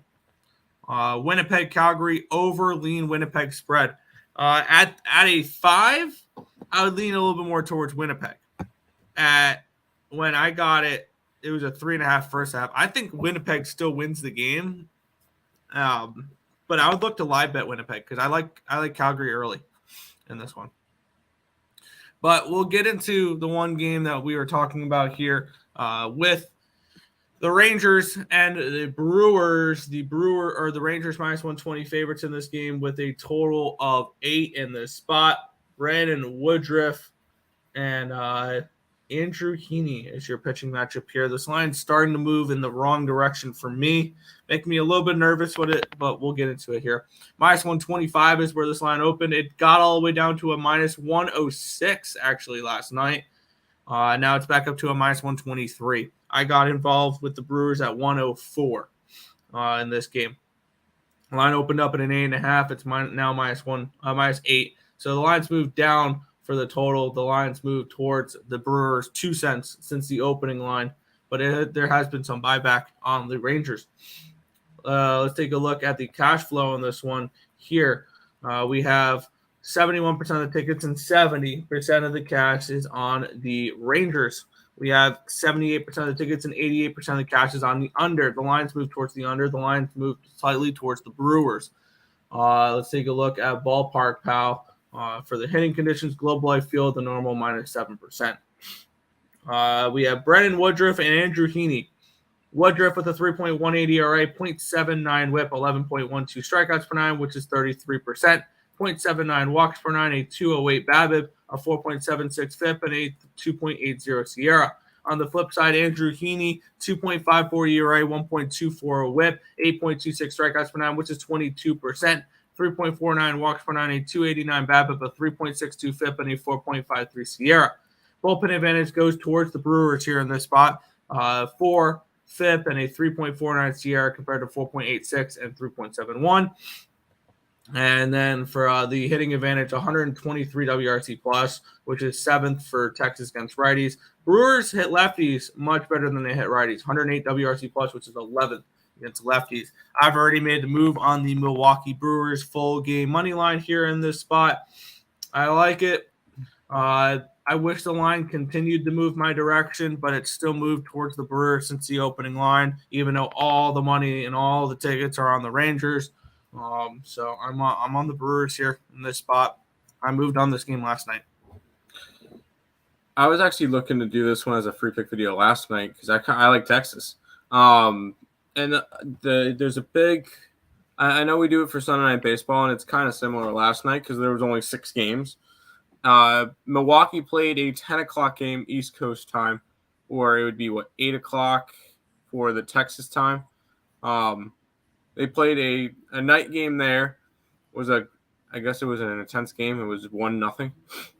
Winnipeg, Calgary over, lean Winnipeg spread. At a 5, I would lean a little bit more towards Winnipeg. when I got it, it was a 3.5 first half. I think Winnipeg still wins the game. But I would look to live bet Winnipeg because I like Calgary early in this one. But we'll get into the one game that we were talking about here with the Rangers and the Brewers. The Rangers minus 120 favorites in this game with a total of 8 in this spot. Brandon Woodruff and Andrew Heaney is your pitching matchup here. This line's starting to move in the wrong direction for me. Making me a little bit nervous with it, but we'll get into it here. Minus 125 is where this line opened. It got all the way down to a minus 106 actually last night. Now it's back up to a minus 123. I got involved with the Brewers at 104 in this game. The line opened up at an 8.5. It's now minus 8. So the line's moved down for the total. The line's moved towards the Brewers 2 cents since the opening line, but there has been some buyback on the Rangers. Let's take a look at the cash flow on this one here. We have 71% of the tickets and 70% of the cash is on the Rangers. We have 78% of the tickets and 88% of the cash is on the under. The lines move towards the under. The lines move slightly towards the Brewers. Let's take a look at Ballpark Pal. For the hitting conditions, Globe Life Field, the normal minus 7%. We have Brennan Woodruff and Andrew Heaney. Woodruff with a 3.18 ERA, 0.79 whip, 11.12 strikeouts per 9, which is 33%. 0.79 walks per 9, a 208 BABIP, a 4.76 FIP, and a 2.80 SIERA. On the flip side, Andrew Heaney, 2.54 ERA, 1.24 whip, 8.26 strikeouts per 9, which is 22%. 3.49 walks per 9, a 289 BABIP, a 3.62 FIP, and a 4.53 SIERA. Bullpen advantage goes towards the Brewers here in this spot. 4 FIP and a 3.49 SIERA compared to 4.86 and 3.71. And then for the hitting advantage, 123 WRC plus, which is 7th for Texas against righties. Brewers hit lefties much better than they hit righties. 108 WRC plus, which is 11th against lefties. I've already made the move on the Milwaukee Brewers full game money line here in this spot. I like it. I wish the line continued to move my direction, but it still moved towards the Brewers since the opening line, even though all the money and all the tickets are on the Rangers. So I'm on the Brewers here in this spot. I moved on this game last night. I was actually looking to do this one as a free pick video last night because I like Texas. And there's a big – I know we do it for Sunday Night Baseball, and it's kind of similar last night because there was only 6 games. Milwaukee played a 10 o'clock game East Coast time, or it would be, 8 o'clock for the Texas time. They played a night game there. I guess it was an intense game. It was 1-0.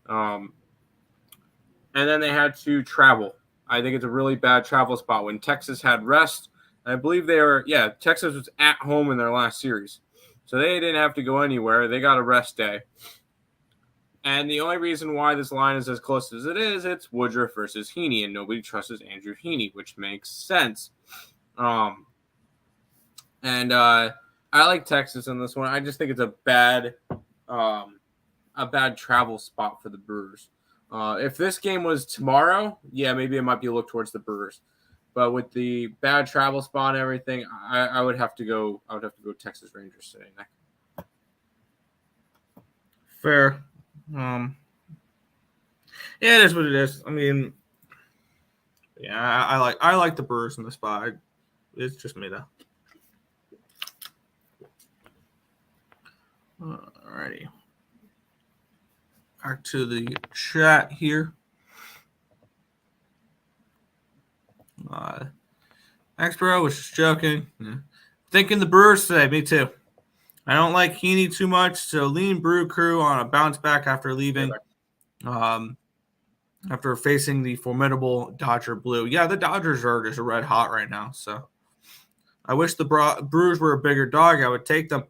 And then they had to travel. I think it's a really bad travel spot. When Texas had rest, I believe Texas was at home in their last series. So they didn't have to go anywhere. They got a rest day. And the only reason why this line is as close as it is, it's Woodruff versus Heaney, and nobody trusts Andrew Heaney, which makes sense. And I like Texas in this one. I just think it's a bad travel spot for the Brewers. If this game was tomorrow, maybe it might be a look towards the Brewers. But with the bad travel spot and everything, I would have to go Texas Rangers today, Nick. Fair. It is what it is. I mean, I like the Brewers in the spot. It's just me though. Alrighty. Back to the chat here. X-Bro was just joking. Yeah. Thinking the Brewers today. Me too. I don't like Heaney too much, so lean Brew Crew on a bounce back after leaving. After facing the formidable Dodger Blue. Yeah, the Dodgers are just red hot right now. So I wish the Brewers were a bigger dog. I would take them.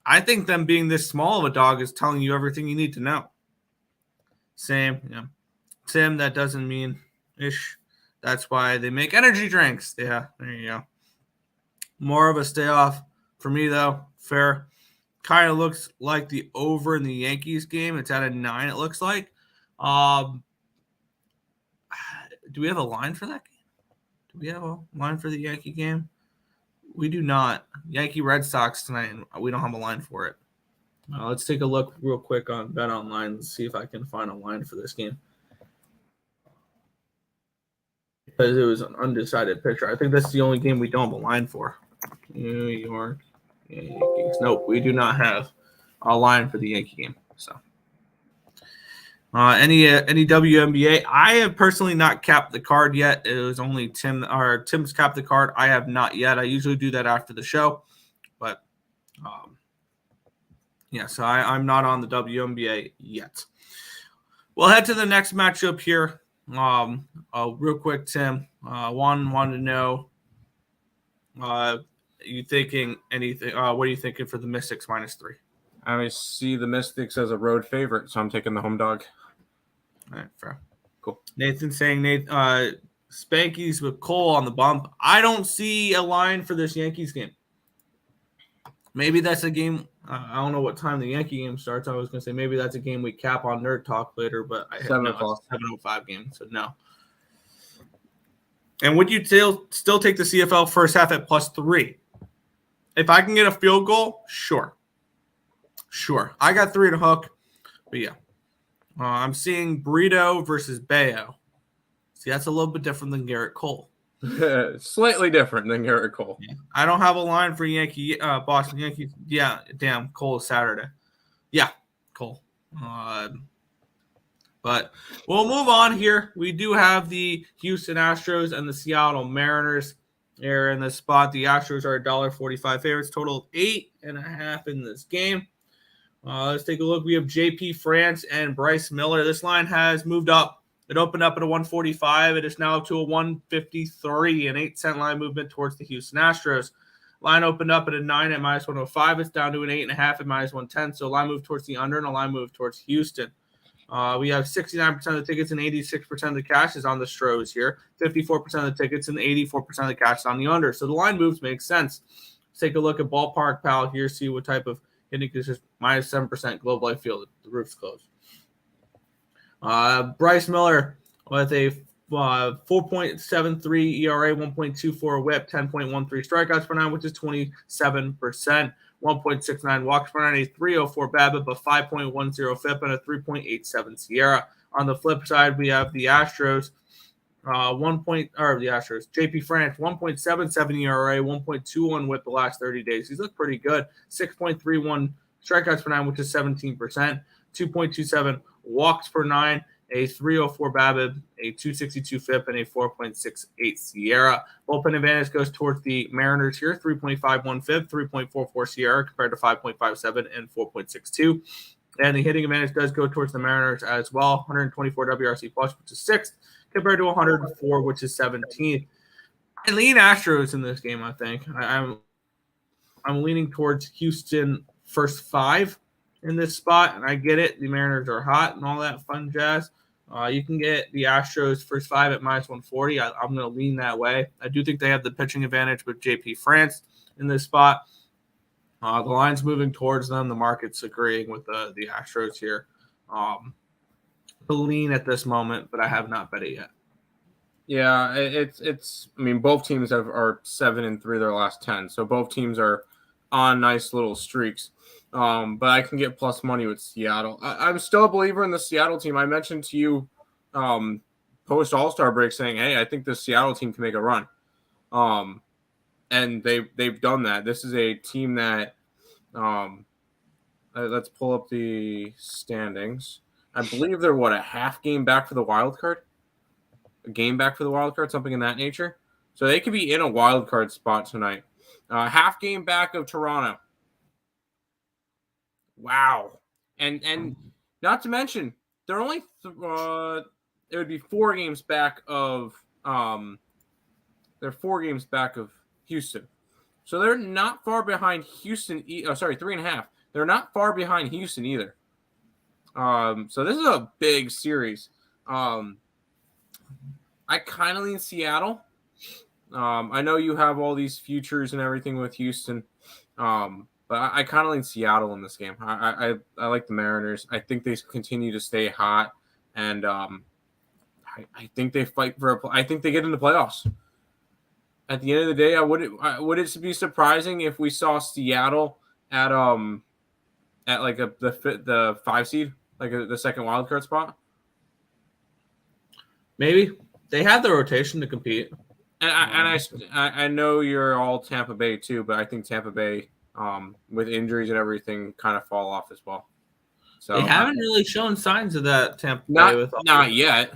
I think them being this small of a dog is telling you everything you need to know. Same, Tim, that doesn't mean ish. That's why they make energy drinks. Yeah, there you go. More of a stay off for me, though. Fair. Kind of looks like the over in the Yankees game. It's at a 9, it looks like. Do we have a line for that game? Do we have a line for the Yankee game? We do not. Yankee Red Sox tonight, and we don't have a line for it. Let's take a look real quick on Bet Online and see if I can find a line for this game. Because it was an undecided picture. I think that's the only game we don't have a line for. New York Yankees. Nope, we do not have a line for the Yankee game. So, any WNBA? I have personally not capped the card yet. It was only Tim's capped the card. I have not yet. I usually do that after the show, but yeah. So I'm not on the WNBA yet. We'll head to the next matchup here. Real quick, Tim. Wanted to know, you thinking anything? What are you thinking for the Mystics -3? I see the Mystics as a road favorite, so I'm taking the home dog. All right, fair. Cool. Nathan saying Spankies with Cole on the bump. I don't see a line for this Yankees game. Maybe that's a game. I don't know what time the Yankee game starts. I was going to say maybe that's a game we cap on Nerd Talk later, but I have 7:05 game, so no. And would you still take the CFL first half at +3? If I can get a field goal, sure. I got 3 to hook, but yeah. I'm seeing Burrito versus Bayo. See, that's a little bit different than Garrett Cole. Slightly different than Garrett Cole. Yeah. I don't have a line for Boston Yankees. Yeah, damn, Cole is Saturday. Yeah, Cole. But we'll move on here. We do have the Houston Astros and the Seattle Mariners here in this spot. The Astros are $1.45 favorites, total of 8.5 in this game. Let's take a look. We have JP France and Bryce Miller. This line has moved up. It opened up at a 145. It is now up to a 153, an 8-cent line movement towards the Houston Astros. Line opened up at a 9 at -105. It's down to an 8.5 at -110. So line move towards the under and a line move towards Houston. We have 69% of the tickets and 86% of the cash is on the Stros here. 54% of the tickets and 84% of the cash is on the under. So the line moves make sense. Let's take a look at Ballpark Pal here, see what type of hitting is just -7% Globe Life Field. The roof's closed. Bryce Miller with a 4.73 ERA, 1.24 whip, 10.13 strikeouts per 9, which is 27%. 1.69 walks per 9, a 3.04 BABIP, a 5.10 FIP, and a 3.87 SIERA. On the flip side, we have the Astros. JP France, 1.77 ERA, 1.21 whip the last 30 days. He's looked pretty good. 6.31 strikeouts per 9, which is 17%. 2.27 walks per 9, a 3.04 BABIP, a 2.62 FIP, and a 4.68 SIERA. Bullpen advantage goes towards the Mariners here, 3.51 FIP, 3.44 SIERA compared to 5.57 and 4.62. And the hitting advantage does go towards the Mariners as well, 124 WRC plus, which is 6th, compared to 104, which is 17th. I lean Astros in this game, I think. I'm leaning towards Houston first 5 in this spot, and I get it. The Mariners are hot and all that fun jazz. You can get the Astros first 5 at -140. I'm going to lean that way. I do think they have the pitching advantage with JP France in this spot. The line's moving towards them. The market's agreeing with the Astros here. To lean at this moment, but I have not bet it yet. Yeah, it's. I mean, both teams are 7-3 their last 10, so both teams are on nice little streaks. But I can get plus money with Seattle. I'm still a believer in the Seattle team. I mentioned to you post All-Star break saying, hey, I think the Seattle team can make a run. And they've done that. This is a team that let's pull up the standings. I believe they're a half game back for the wild card? A game back for the wild card, something in that nature. So they could be in a wild card spot tonight. Half game back of Toronto. Wow. And not to mention, they're only it would be 4 games back of they're 4 games back of Houston. So they're not far behind Houston. 3.5. They're not far behind Houston either. So this is a big series. I kind of lean Seattle. I know you have all these futures and everything with Houston. But I kind of lean Seattle in this game. I like the Mariners. I think they continue to stay hot and I think they fight for I think they get into playoffs. At the end of the day, would it be surprising if we saw Seattle at like the 5 seed, like the second wild card spot? Maybe they have the rotation to compete. And I know you're all Tampa Bay too, but I think Tampa Bay, with injuries and everything, kind of fall off as well. So They haven't really shown signs of that, Tampa Bay. Not yet.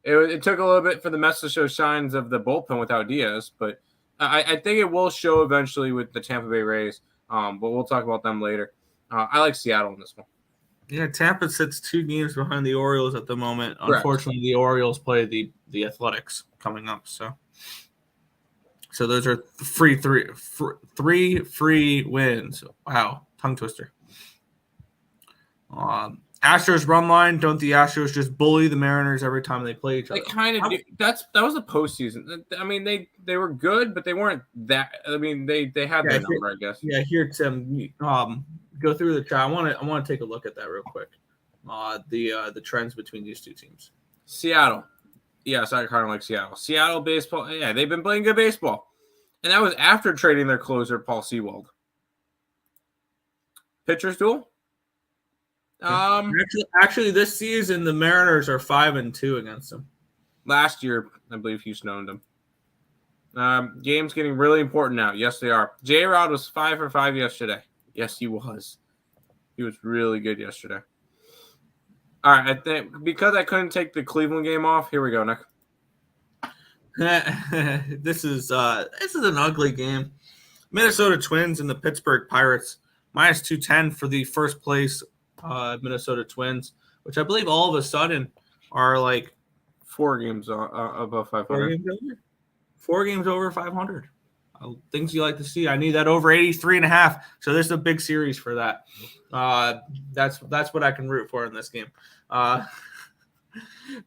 It took a little bit for the Mets to show signs of the bullpen without Diaz, but I think it will show eventually with the Tampa Bay Rays. But we'll talk about them later. I like Seattle in this one. Yeah, Tampa sits 2 games behind the Orioles at the moment. Correct. Unfortunately, the Orioles play the Athletics coming up. So those are three free wins. Wow, tongue twister. Astros run line. Don't the Astros just bully the Mariners every time they play each other? They kind of do. That was the postseason. I mean, they were good, but they weren't that. I mean, they had their number, I guess. Yeah, here, Tim. Go through the chat. I want to take a look at that real quick. The trends between these two teams. Seattle. Yes, I kind of like Seattle. Seattle baseball. Yeah, they've been playing good baseball, and that was after trading their closer, Paul Sewald. Pitchers duel. Actually, this season the Mariners are 5-2 against them. Last year, I believe Houston owned them. Games getting really important now. Yes, they are. J-Rod was 5 for 5 yesterday. Yes, he was. He was really good yesterday. All right, I think because I couldn't take the Cleveland game off. Here we go, Nick. This is an ugly game. Minnesota Twins and the Pittsburgh Pirates minus 210 for the first place. Minnesota Twins, which I believe all of a sudden are like 4 games above 500. 4 games over 500. Things you like to see. I need that over 83.5. So this is a big series for that. That's what I can root for in this game.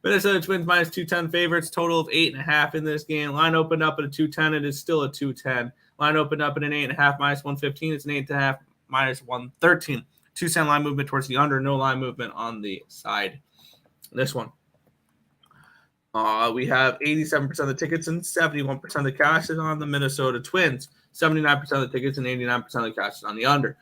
Minnesota Twins minus 210 favorites, total of 8.5 in this game. Line opened up at a 210. It is still a 210. Line opened up at an 8.5 minus 115. It's an 8.5 minus 113. 2-cent line movement towards the under, no line movement on the side. This one. We have 87% of the tickets and 71% of the cash is on the Minnesota Twins. 79% of the tickets and 89% of the cash is on the under.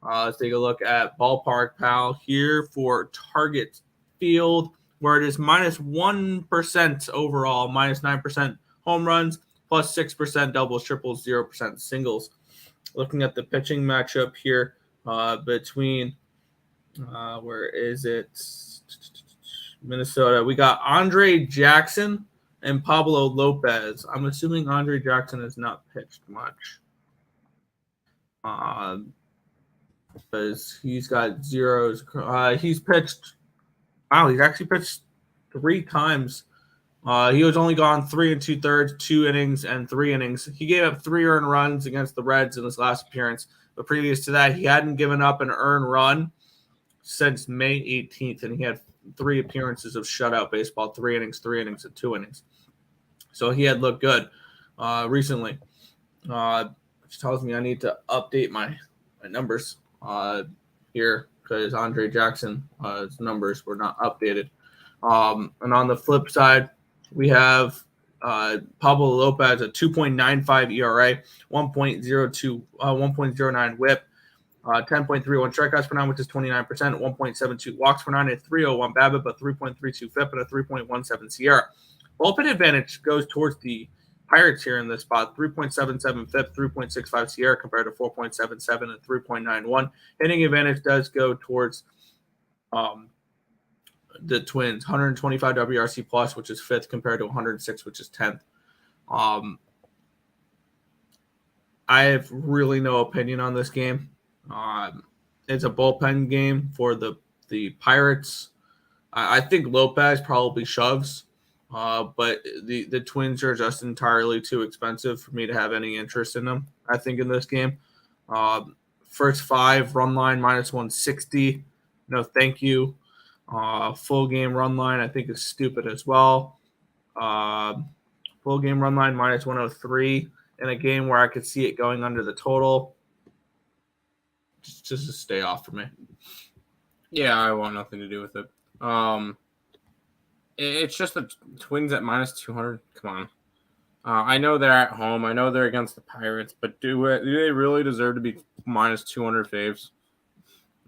Let's take a look at Ballpark Pal here for Target Field, where it is minus 1% overall, minus 9% home runs, plus 6% doubles, triples, 0% singles. Looking at the pitching matchup here, between where is it? Minnesota. We got Andre Jackson and Pablo Lopez. I'm assuming Andre Jackson has not pitched much. Because he's got zeros. He's pitched. Wow, he's actually pitched 3 times. He was only gone 3 2/3, 2 innings and 3 innings. He gave up 3 earned runs against the Reds in his last appearance. But previous to that, he hadn't given up an earned run since May 18th, and he had 3 appearances of shutout baseball, 3 innings, and 2 innings. So he had looked good recently, which tells me I need to update my numbers here because Andre Jackson's numbers were not updated. And on the flip side, we have Pablo Lopez at 2.95 ERA, 1.09 WHIP, 10.31 strikeouts per 9, which is 29%, 1.72 walks per 9, a 3.01 BABIP, a 3.32 FIP, and a 3.17 SIERA. Bullpen advantage goes towards the Pirates here in this spot, 3.77 FIP, 3.65 SIERA compared to 4.77 and 3.91. Hitting advantage does go towards the Twins, 125 WRC plus, which is 5th compared to 106, which is 10th. I have really no opinion on this game. It's a bullpen game for the Pirates. I think Lopez probably shoves, but the Twins are just entirely too expensive for me to have any interest in them, I think, in this game. First 5, run line minus 160. No, thank you. Full game run line, I think, is stupid as well. Full game run line minus 103 in a game where I could see it going under the total. Just to stay off for me. Yeah, I want nothing to do with it. It's just the Twins at -200. Come on. I know they're at home. I know they're against the Pirates, but do they really deserve to be -200 faves?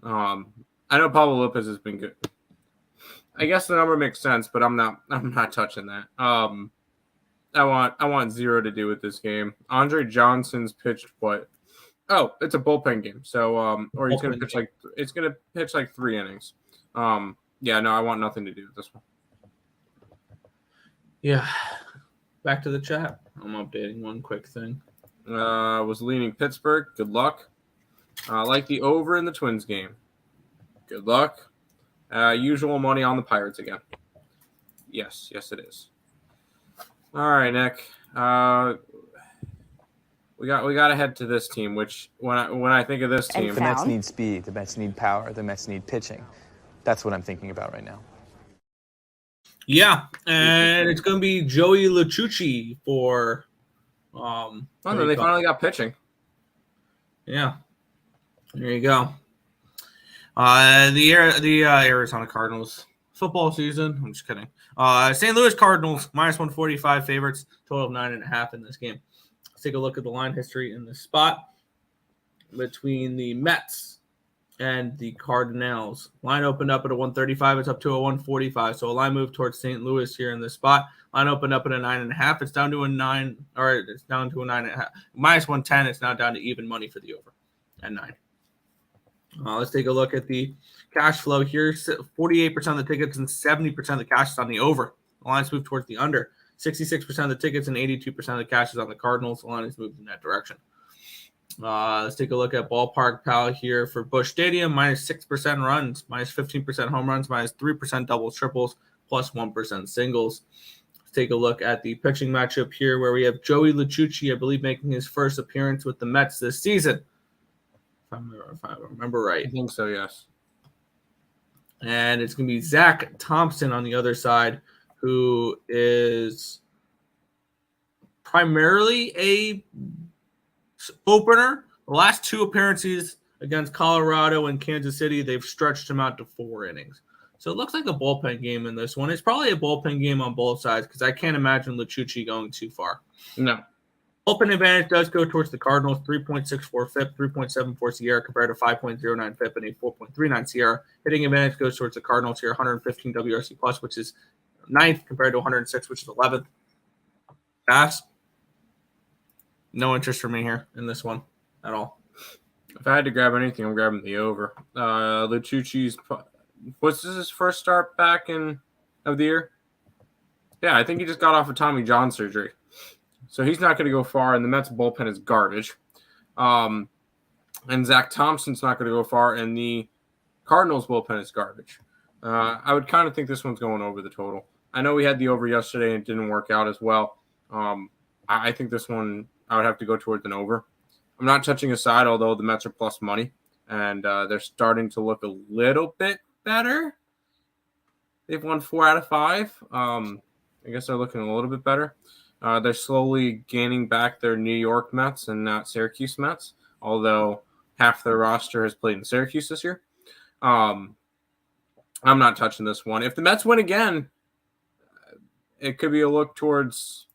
I know Pablo Lopez has been good. I guess the number makes sense, but I'm not touching that. I want zero to do with this game. Andre Johnson's pitched what? Oh, it's a bullpen game. So or he's gonna pitch like 3 innings. Yeah, no, I want nothing to do with this one. Yeah. Back to the chat. I'm updating one quick thing. Was leaning Pittsburgh. Good luck. Like the over in the Twins game. Good luck. Usual money on the Pirates again. Yes, it is. All right, Nick. We got to head to this team. Which when I think of this team, The Mets need speed. The Mets need power. The Mets need pitching. That's what I'm thinking about right now. Yeah, and it's going to be Joey LaChucci for. they finally got pitching. Yeah, there you go. The Arizona Cardinals football season. I'm just kidding. St. Louis Cardinals -145 favorites, total of 9.5 in this game. Let's take a look at the line history in this spot between the Mets and the Cardinals. Line opened up at a 135. It's up to a 145. So a line move towards St. Louis here in this spot. Line opened up at a 9.5. It's down to a 9, or it's down to a 9.5. -110. It's now down to even money for the over at 9. Let's take a look at the cash flow here. 48% of the tickets and 70% of the cash is on the over. The line's moved towards the under. 66% of the tickets and 82% of the cash is on the Cardinals. The line has moved in that direction. Let's take a look at Ballpark Pal here for Busch Stadium. -6% runs, -15% home runs, -3% doubles, triples, +1% singles. Let's take a look at the pitching matchup here where we have Joey LaChucci, I believe, making his first appearance with the Mets this season. If I remember right. I think so, yes. And it's going to be Zach Thompson on the other side, who is primarily a opener. The last 2 appearances against Colorado and Kansas City, they've stretched him out to 4 innings. So it looks like a bullpen game in this one. It's probably a bullpen game on both sides because I can't imagine LaChucci going too far. No. Bullpen advantage does go towards the Cardinals, 3.64 FIP, 3.74 Sierra compared to 5.09 FIP and a 4.39 Sierra. Hitting advantage goes towards the Cardinals here, 115 WRC plus, which is 9th compared to 106, which is 11th. Fast. No interest for me here in this one at all. If I had to grab anything, I'm grabbing the over. LaChucci's was this his first start back of the year? Yeah, I think he just got off of Tommy John surgery. So he's not going to go far, and the Mets bullpen is garbage. And Zach Thompson's not going to go far, and the Cardinals bullpen is garbage. I would kind of think this one's going over the total. I know we had the over yesterday and it didn't work out as well. I think this one I would have to go towards an over. I'm not touching a side, although the Mets are plus money, and they're starting to look a little bit better. They've won 4 out of 5. I guess they're looking a little bit better. They're slowly gaining back their New York Mets and not Syracuse Mets, although half their roster has played in Syracuse this year. I'm not touching this one. If the Mets win again, it could be a look towards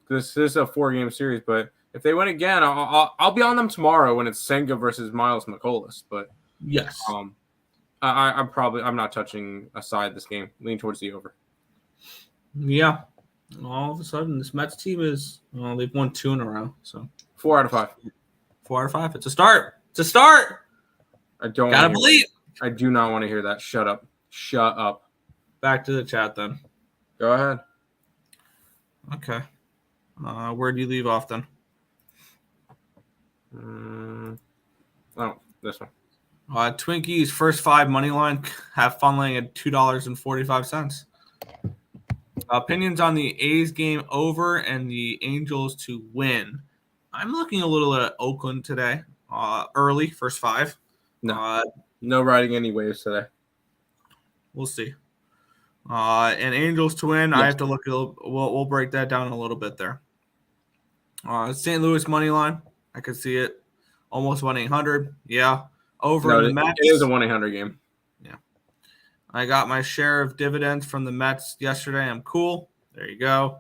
this is a 4-game series, but if they win again, I'll be on them tomorrow when it's Senga versus Miles McCollum. But yes, I'm not touching a side this game. Lean towards the over. Yeah. All of a sudden, this Mets team is they've won 2 in a row. So 4 out of 5. 4 out of 5. It's a start. It's a start. I don't gotta believe. I do not want to hear that. Shut up. Shut up. Back to the chat then. Go ahead. Okay. Where do you leave off then? This one. Twinkies first 5 money line have fun laying at $2.45. Opinions on the A's game over and the Angels to win. I'm looking a little at Oakland today. Early first 5. No riding any waves today. We'll see. And Angels to win. Yes. I have to look. We'll break that down a little bit there. St. Louis money line. I could see it. Almost 1-800. Yeah. Over in the Mets. It is a 1-800 game. Yeah. I got my share of dividends from the Mets yesterday. I'm cool. There you go.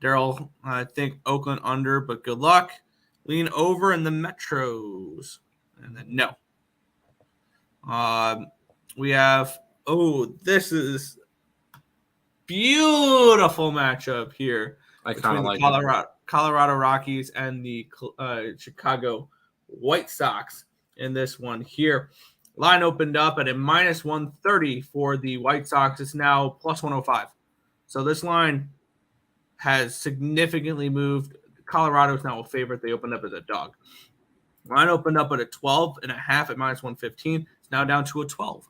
Daryl, I think Oakland under, but good luck. Lean over in the Metros. And then no. We have, this is beautiful matchup here. I kind of like Colorado Rockies and the Chicago White Sox in this one here. Line opened up at a minus 130 for the White Sox. It's now plus 105. So this line has significantly moved. Colorado is now a favorite. They opened up as a dog. Line opened up at a 12.5 at minus 115. It's now down to a 12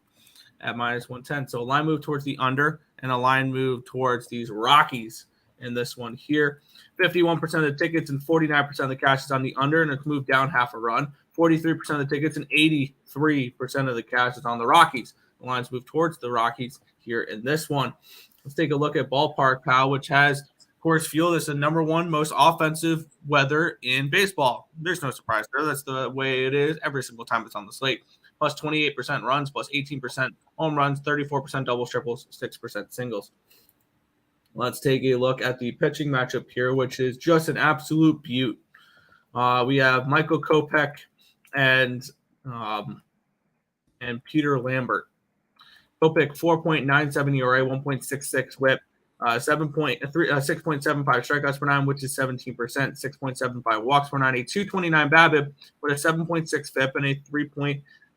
at minus 110. So a line move towards the under and a line move towards these Rockies in this one here. 51% of the tickets and 49% of the cash is on the under, and it's moved down half a run. 43% of the tickets and 83% of the cash is on the Rockies. The lines move towards the Rockies here in this one. Let's take a look at Ballpark Pal, which has Coors Field is the number one most offensive weather in baseball. There's no surprise there. That's the way it is every single time it's on the slate. Plus 28% runs, plus 18% home runs, 34% doubles, triples, 6% singles. Let's take a look at the pitching matchup here, which is just an absolute beaut. We have Michael Kopech and Peter Lambert. Kopech 4.97 ERA, 1.66 WHIP. 6.75 strikeouts per nine, which is 17%, 6.75 walks per nine, a 229 BABIP with a 7.6 FIP and a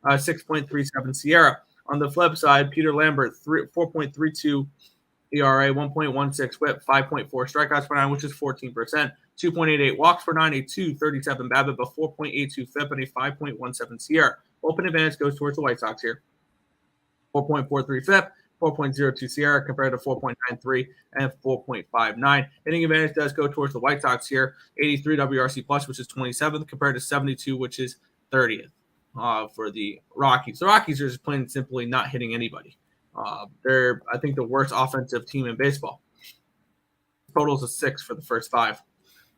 6.37 Sierra. On the flip side, Peter Lambert 4.32 ERA, 1.16 WHIP, 5.4 strikeouts per nine, which is 14%, 2.88 walks per nine, a 237 BABIP, a 4.82 FIP, and a 5.17 Sierra. Open advantage goes towards the White Sox here. 4.43 FIP. 4.02 Sierra compared to 4.93 and 4.59. Hitting advantage does go towards the White Sox here. 83 WRC plus, which is 27th, compared to 72, which is 30th for the Rockies. The Rockies are just plain and simply not hitting anybody. They're, I think, the worst offensive team in baseball. Totals of 6 for the first 5.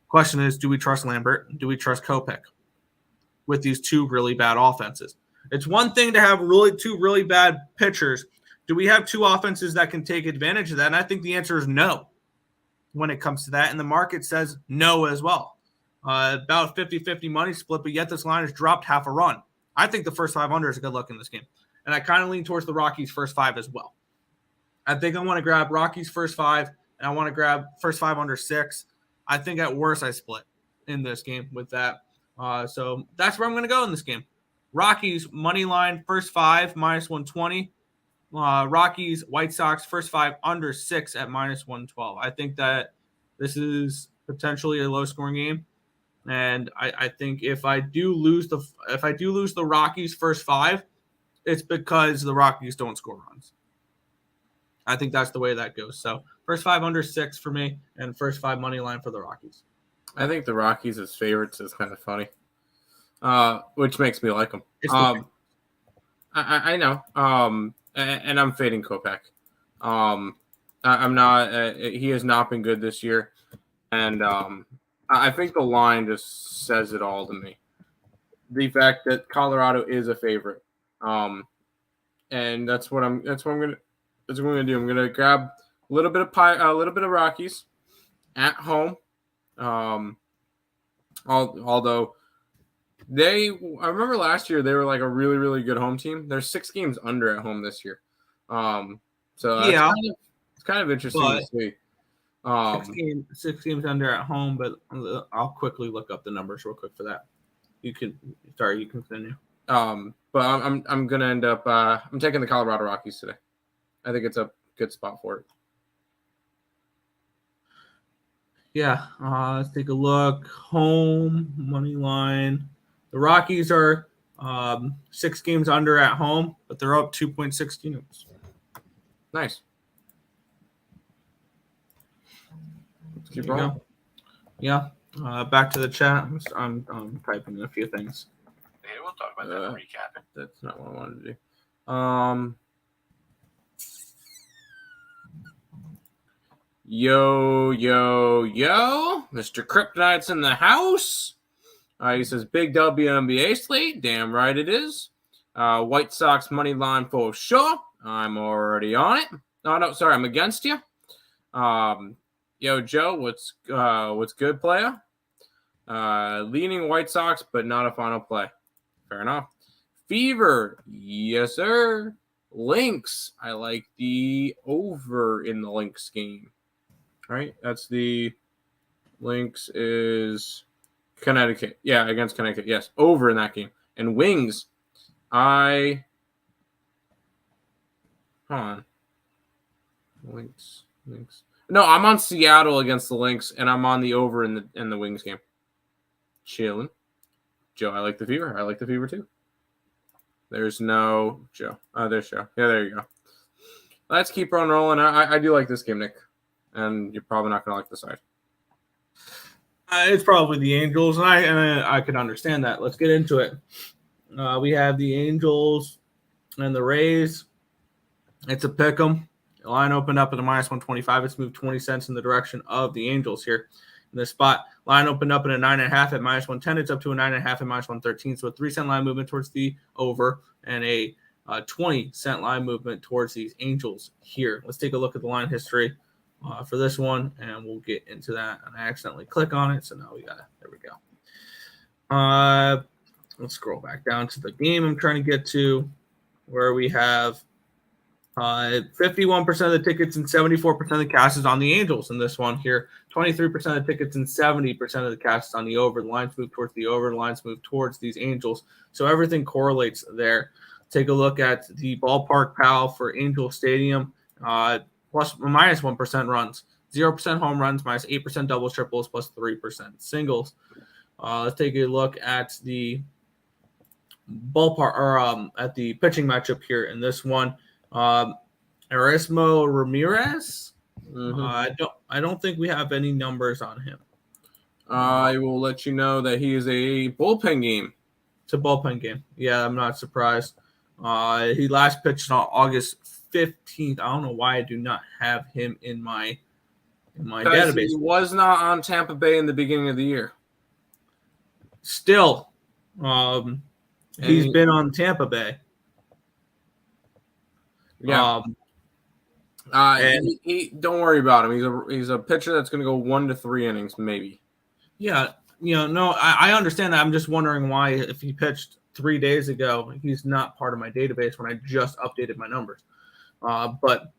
Question is, do we trust Lambert? Do we trust Kopech with these two really bad offenses? It's one thing to have two really bad pitchers. Do we have two offenses that can take advantage of that? And I think the answer is no when it comes to that. And the market says no as well. About 50-50 money split, but yet this line has dropped half a run. I think the first 5 under is a good look in this game. And I kind of lean towards the Rockies' first 5 as well. I think I want to grab Rockies' first 5, and I want to grab first 5 under 6. I think at worst I split in this game with that. So that's where I'm going to go in this game. Rockies, money line, first 5, minus 120. Rockies, White Sox, first 5 under 6 at minus 112. I think that this is potentially a low-scoring game, and I think if I do lose the Rockies first 5, it's because the Rockies don't score runs. I think that's the way that goes. So first 5 under 6 for me, and first 5 money line for the Rockies. I think the Rockies as favorites is kind of funny, which makes me like them. I know. And I'm fading Kopech. I'm not. He has not been good this year, and I think the line just says it all to me. The fact that Colorado is a favorite, and that's what I'm gonna do. I'm gonna grab a little bit of Rockies at home. Although I remember last year they were like a really, really good home team. There's 6 games under at home this year. So yeah, it's kind of interesting to see. 6 games under at home, but I'll quickly look up the numbers real quick for that. You can continue. But I'm gonna end up I'm taking the Colorado Rockies today. I think it's a good spot for it. Yeah, let's take a look. Home money line. The Rockies are 6 games under at home, but they're up 2.6 units. Nice. Let's keep rolling. Yeah. Back to the chat. I'm typing in a few things. Hey, we'll talk about that in the recap. That's not what I wanted to do. Yo, Mr. Kryptonite's in the house. He says, big WNBA slate. Damn right it is. White Sox money line for sure. I'm already on it. No, sorry, I'm against you. Yo, Joe, what's good, player? Leaning White Sox, but not a final play. Fair enough. Fever, yes, sir. Lynx, I like the over in the Lynx game. All right, that's the Lynx is Connecticut. Yeah, against Connecticut. Yes, over in that game. And Wings, hold on. Lynx. No, I'm on Seattle against the Lynx, and I'm on the over in the Wings game. Chilling. Joe, I like the Fever. I like the Fever too. There's no Joe. Oh, there's Joe. Yeah, there you go. Let's keep on rolling. I do like this game, Nick. And you're probably not going to like the side. It's probably the Angels, and I can understand that. Let's get into it. We have the Angels and the Rays. It's a pick 'em. The line opened up at a -125. It's moved 20 cents in the direction of the Angels here. In this spot, line opened up at a 9.5 at -110. It's up to a 9.5 at -113. So a 3-cent line movement towards the over and a 20-cent line movement towards these Angels here. Let's take a look at the line history for this one, and we'll get into that. And I accidentally click on it, so now there we go. Let's scroll back down to the game I'm trying to get to, where we have 51% of the tickets and 74% of the cash is on the Angels in this one here. 23% of the tickets and 70% of the cash is on the over. The lines move towards the over. The lines move towards these Angels. So everything correlates there. Take a look at the ballpark pal for Angel Stadium. -1% runs, 0% home runs, -8% doubles, triples, +3% singles. Let's take a look at the ballpark or at the pitching matchup here in this one. Erasmo Ramirez. I don't think we have any numbers on him. I will let you know that he is a bullpen game. It's a bullpen game. Yeah, I'm not surprised. He last pitched on August 15th. I don't know why I do not have him in my database. He was not on Tampa Bay in the beginning of the year. Still, he's been on Tampa Bay. Yeah. He don't worry about him. He's a pitcher that's going to go 1 to 3 innings, maybe. Yeah, no, I understand that. I'm just wondering why, if he pitched 3 days ago, he's not part of my database when I just updated my numbers. But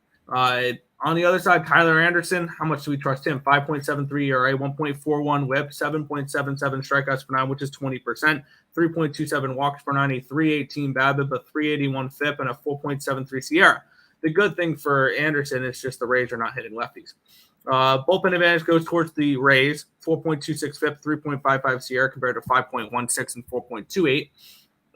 on the other side, Tyler Anderson, how much do we trust him? 5.73 ERA, 1.41 WHIP, 7.77 strikeouts per 9, which is 20%, 3.27 walks per 9, a 3.18 BABIP, a 3.81 FIP, and a 4.73 SIERA. The good thing for Anderson is just the Rays are not hitting lefties. Bullpen advantage goes towards the Rays, 4.26 FIP, 3.55 SIERA compared to 5.16 and 4.28.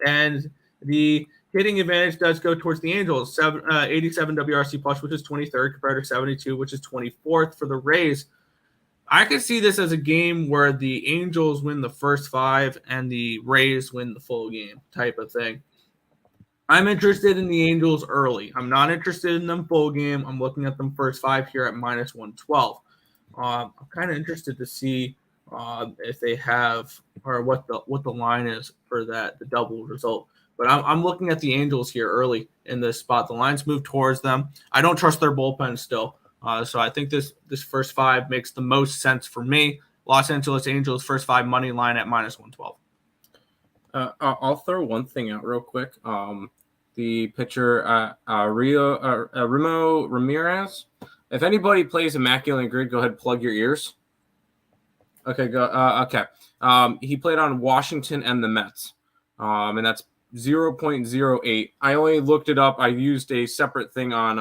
And the hitting advantage does go towards the Angels, 87 WRC plus, which is 23rd, compared to 72, which is 24th for the Rays. I could see this as a game where the Angels win the first 5 and the Rays win the full game type of thing. I'm interested in the Angels early. I'm not interested in them full game. I'm looking at them first 5 here at -112. I'm kind of interested to see if they have, or what the line is for the double result. But I'm looking at the Angels here early in this spot. The lines move towards them. I don't trust their bullpen still. So I think this first 5 makes the most sense for me. Los Angeles Angels first 5 money line at -112. I'll throw one thing out real quick. The pitcher, Remo Ramirez. If anybody plays Immaculate Grid, go ahead and plug your ears. Okay, go. Okay. He played on Washington and the Mets, and that's 0.08. I only looked it up. I used a separate thing on.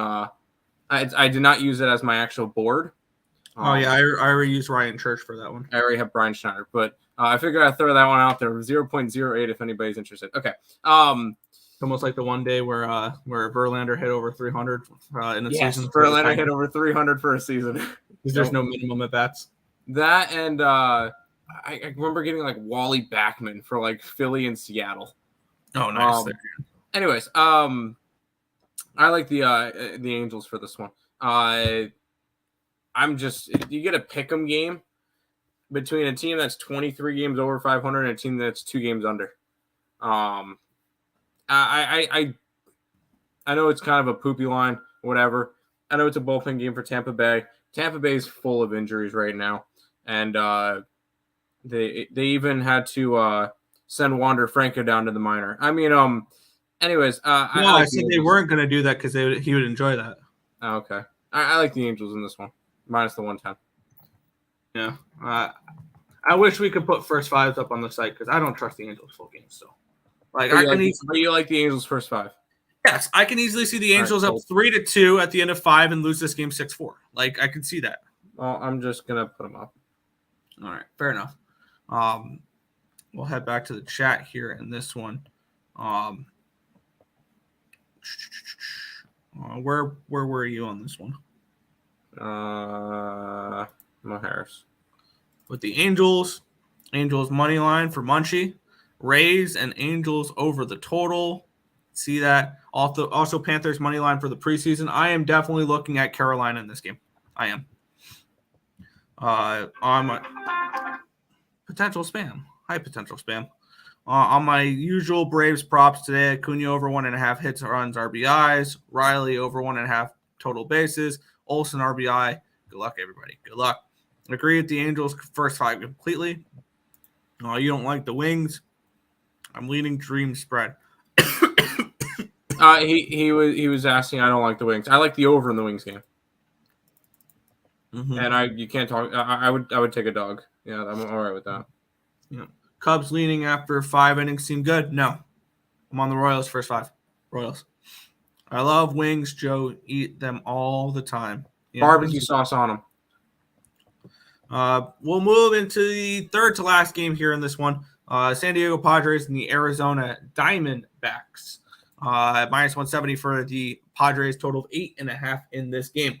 I did not use it as my actual board. I already used Ryan Church for that one. I already have Brian Schneider, but I figured I'd throw that one out there. 0.08 if anybody's interested. Okay. It's almost like the one day where Verlander hit over 300 in the season. Verlander hit over 300 for a season. Because there's no minimum at bats. That and I remember getting like Wally Backman for like Philly and Seattle. Oh, nice. Anyways, I like the Angels for this one. You get a pick'em game between a team that's 23 games over 500 and a team that's 2 games under. I know it's kind of a poopy line, whatever. I know it's a bullpen game for Tampa Bay. Tampa Bay is full of injuries right now, and they even had to send Wander Franco down to the minor. I mean, anyways, I said they weren't going to do that because he would enjoy that. Oh, okay, I like the Angels in this one, minus the 110. Yeah, I wish we could put first fives up on the site because I don't trust the Angels full games still. But you like the Angels first five? Yes, I can easily see the Angels up 3-2 at the end of 5 and lose this game 6-4. Like, I can see that. Well, I'm just gonna put them up. All right, fair enough. We'll head back to the chat here in this one. Where were you on this one? Mo Harris. With the Angels money line for Munchie, Rays and Angels over the total. See that. Also Panthers money line for the preseason. I am definitely looking at Carolina in this game. I am. On my potential spam. Hi, potential spam. On my usual Braves props today, Acuna over 1.5 hits, runs, RBIs. Riley over 1.5 total bases. Olsen RBI. Good luck, everybody. Good luck. Agree with the Angels first 5 completely. You don't like the Wings. I'm leaning Dream spread. He was asking. I don't like the Wings. I like the over in the Wings game. Mm-hmm. And you can't talk. I would take a dog. Yeah, I'm all right with that. Yeah. Cubs leaning after 5 innings seem good. No, I'm on the Royals first 5. Royals. I love wings, Joe. Eat them all the time. Barbecue sauce on them. We'll move into the third to last game here in this one. San Diego Padres and the Arizona Diamondbacks. Minus 170 for the Padres, total of 8.5 in this game.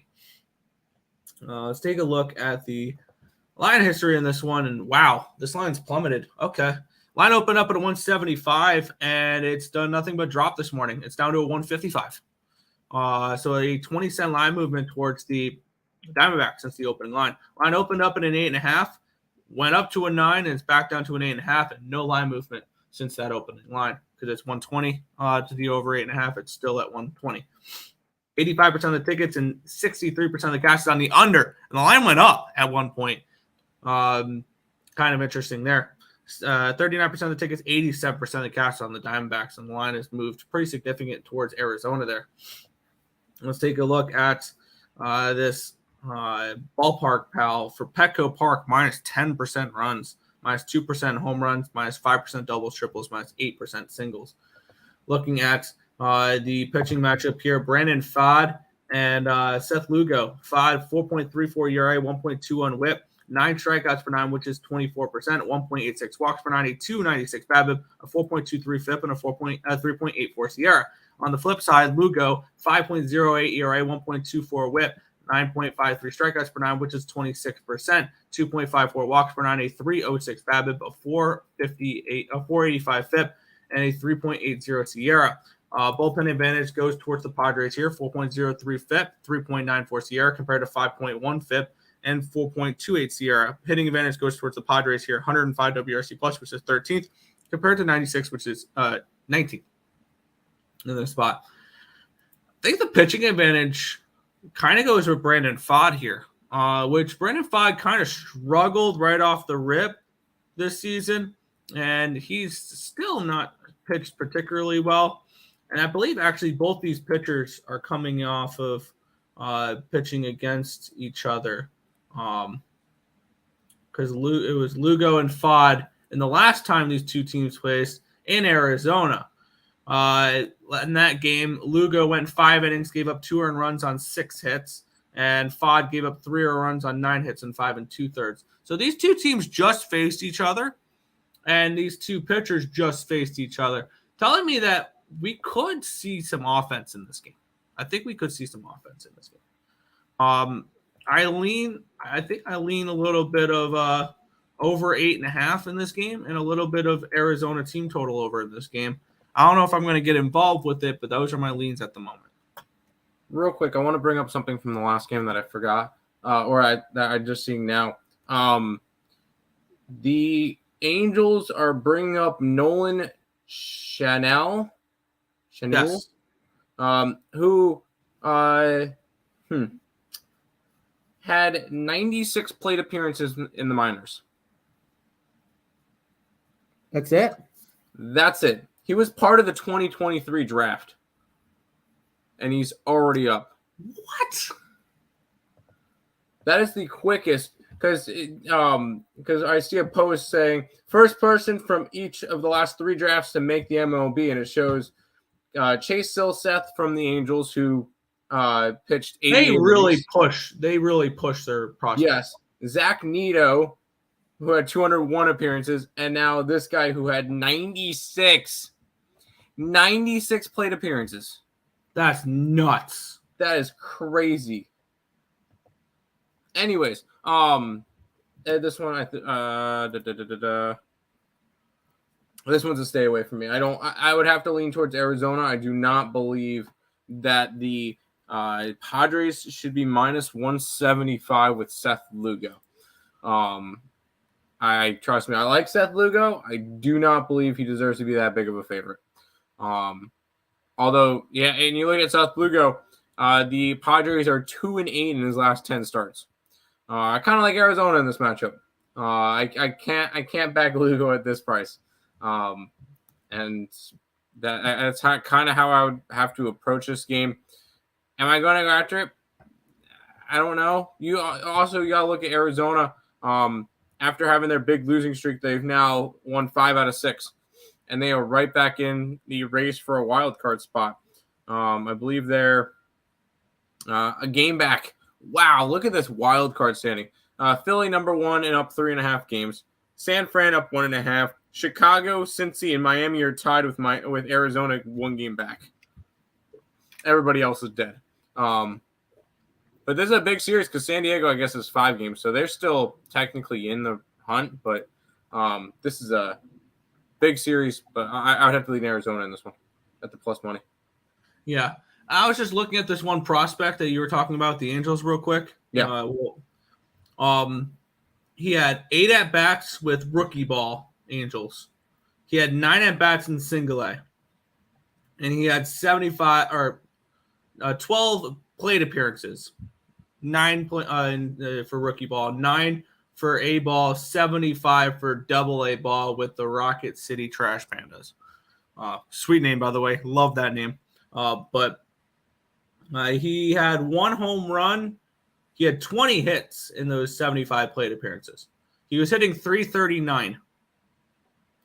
Let's take a look at the line history in this one. And wow, this line's plummeted. Okay. Line opened up at a 175, and it's done nothing but drop this morning. It's down to a 155. So a 20-cent line movement towards the Diamondbacks since the opening line. Line opened up at an 8.5, went up to a 9, and it's back down to an 8.5, and no line movement since that opening line because it's 120 to the over 8.5. It's still at 120. 85% of the tickets and 63% of the cash is on the under, and the line went up at one point. Kind of interesting there. 39% of the tickets, 87% of the cash on the Diamondbacks, and the line has moved pretty significant towards Arizona there. Let's take a look at this ballpark pal for Petco Park, minus 10% runs, minus 2% home runs, minus 5% doubles, triples, minus 8% singles. Looking at the pitching matchup here, Brandon Pfaadt and Seth Lugo. Pfaadt, 4.34 ERA, 1.21 whip, 9 strikeouts per 9, which is 24%, 1.86 walks per 9, a 2.96 BABIP, a 4.23 FIP, and a 3.84 SIERA. On the flip side, Lugo, 5.08 ERA, 1.24 whip, 9.53 strikeouts per 9, which is 26%, 2.54 walks per 9, a 3.06 BABIP, a 4.85 FIP, and a 3.80 SIERA. Bullpen advantage goes towards the Padres here, 4.03 FIP, 3.94 SIERA compared to 5.1 FIP and 4.28 SIERA. Hitting advantage goes towards the Padres here, 105 WRC plus, which is 13th, compared to 96, which is 19th in this spot. I think the pitching advantage kind of goes with Brandon Pfaadt here, which Brandon Pfaadt kind of struggled right off the rip this season, and he's still not pitched particularly well. And I believe actually both these pitchers are coming off of pitching against each other, because it was Lugo and Pfaadt in the last time these two teams faced in Arizona. In that game, Lugo went 5 innings, gave up 2 earned runs on 6 hits, and Pfaadt gave up 3 earned runs on 9 hits and 5 2/3. So these two teams just faced each other, and these two pitchers just faced each other, telling me that we could see some offense in this game. I think we could see some offense in this game. I think I lean a little bit of over 8.5 in this game, and a little bit of Arizona team total over in this game. I don't know if I'm going to get involved with it, but those are my leans at the moment. Real quick, I want to bring up something from the last game that I forgot, that I'm just seeing now. The Angels are bringing up Nolan Chanel. Yes. who had 96 plate appearances in the minors. That's it? That's it. He was part of the 2023 draft. And he's already up. What? That is the quickest, because I see a post saying first person from each of the last 3 drafts to make the MLB, and it shows Chase Silseth from the Angels, who pitched 80. They really push their prospects. Yes, Zach Neto, who had 201 appearances, and now this guy who had 96 plate appearances. That's nuts. That is crazy. Anyways, this one this one's a stay away from me. I would have to lean towards Arizona. I do not believe that the Padres should be minus 175 with Seth Lugo. Trust me, I like Seth Lugo. I do not believe he deserves to be that big of a favorite. Although, yeah, and you look at Seth Lugo, the Padres are 2-8 in his last 10 starts. I kind of like Arizona in this matchup. I can't back Lugo at this price. And that's kind of how I would have to approach this game. Am I going to go after it? I don't know. You got to look at Arizona. After having their big losing streak, they've now won 5 out of 6. And they are right back in the race for a wild card spot. I believe they're a game back. Wow, look at this wild card standing. Philly number 1 and up 3.5 games. San Fran up 1.5. Chicago, Cincy, and Miami are tied with Arizona 1 game back. Everybody else is dead. But this is a big series because San Diego, I guess, is 5 games, so they're still technically in the hunt. But this is a big series. But I would have to lead Arizona in this one at the plus money. Yeah. I was just looking at this one prospect that you were talking about, the Angels, real quick. Yeah. He had 8 at-bats with rookie ball, Angels. He had 9 at-bats in single A. And he had 12 plate appearances. 9 for rookie ball, 9 for A ball, 75 for double A ball with the Rocket City Trash Pandas. Sweet name, by the way. Love that name. But he had 1 home run. He had 20 hits in those 75 plate appearances. He was hitting .339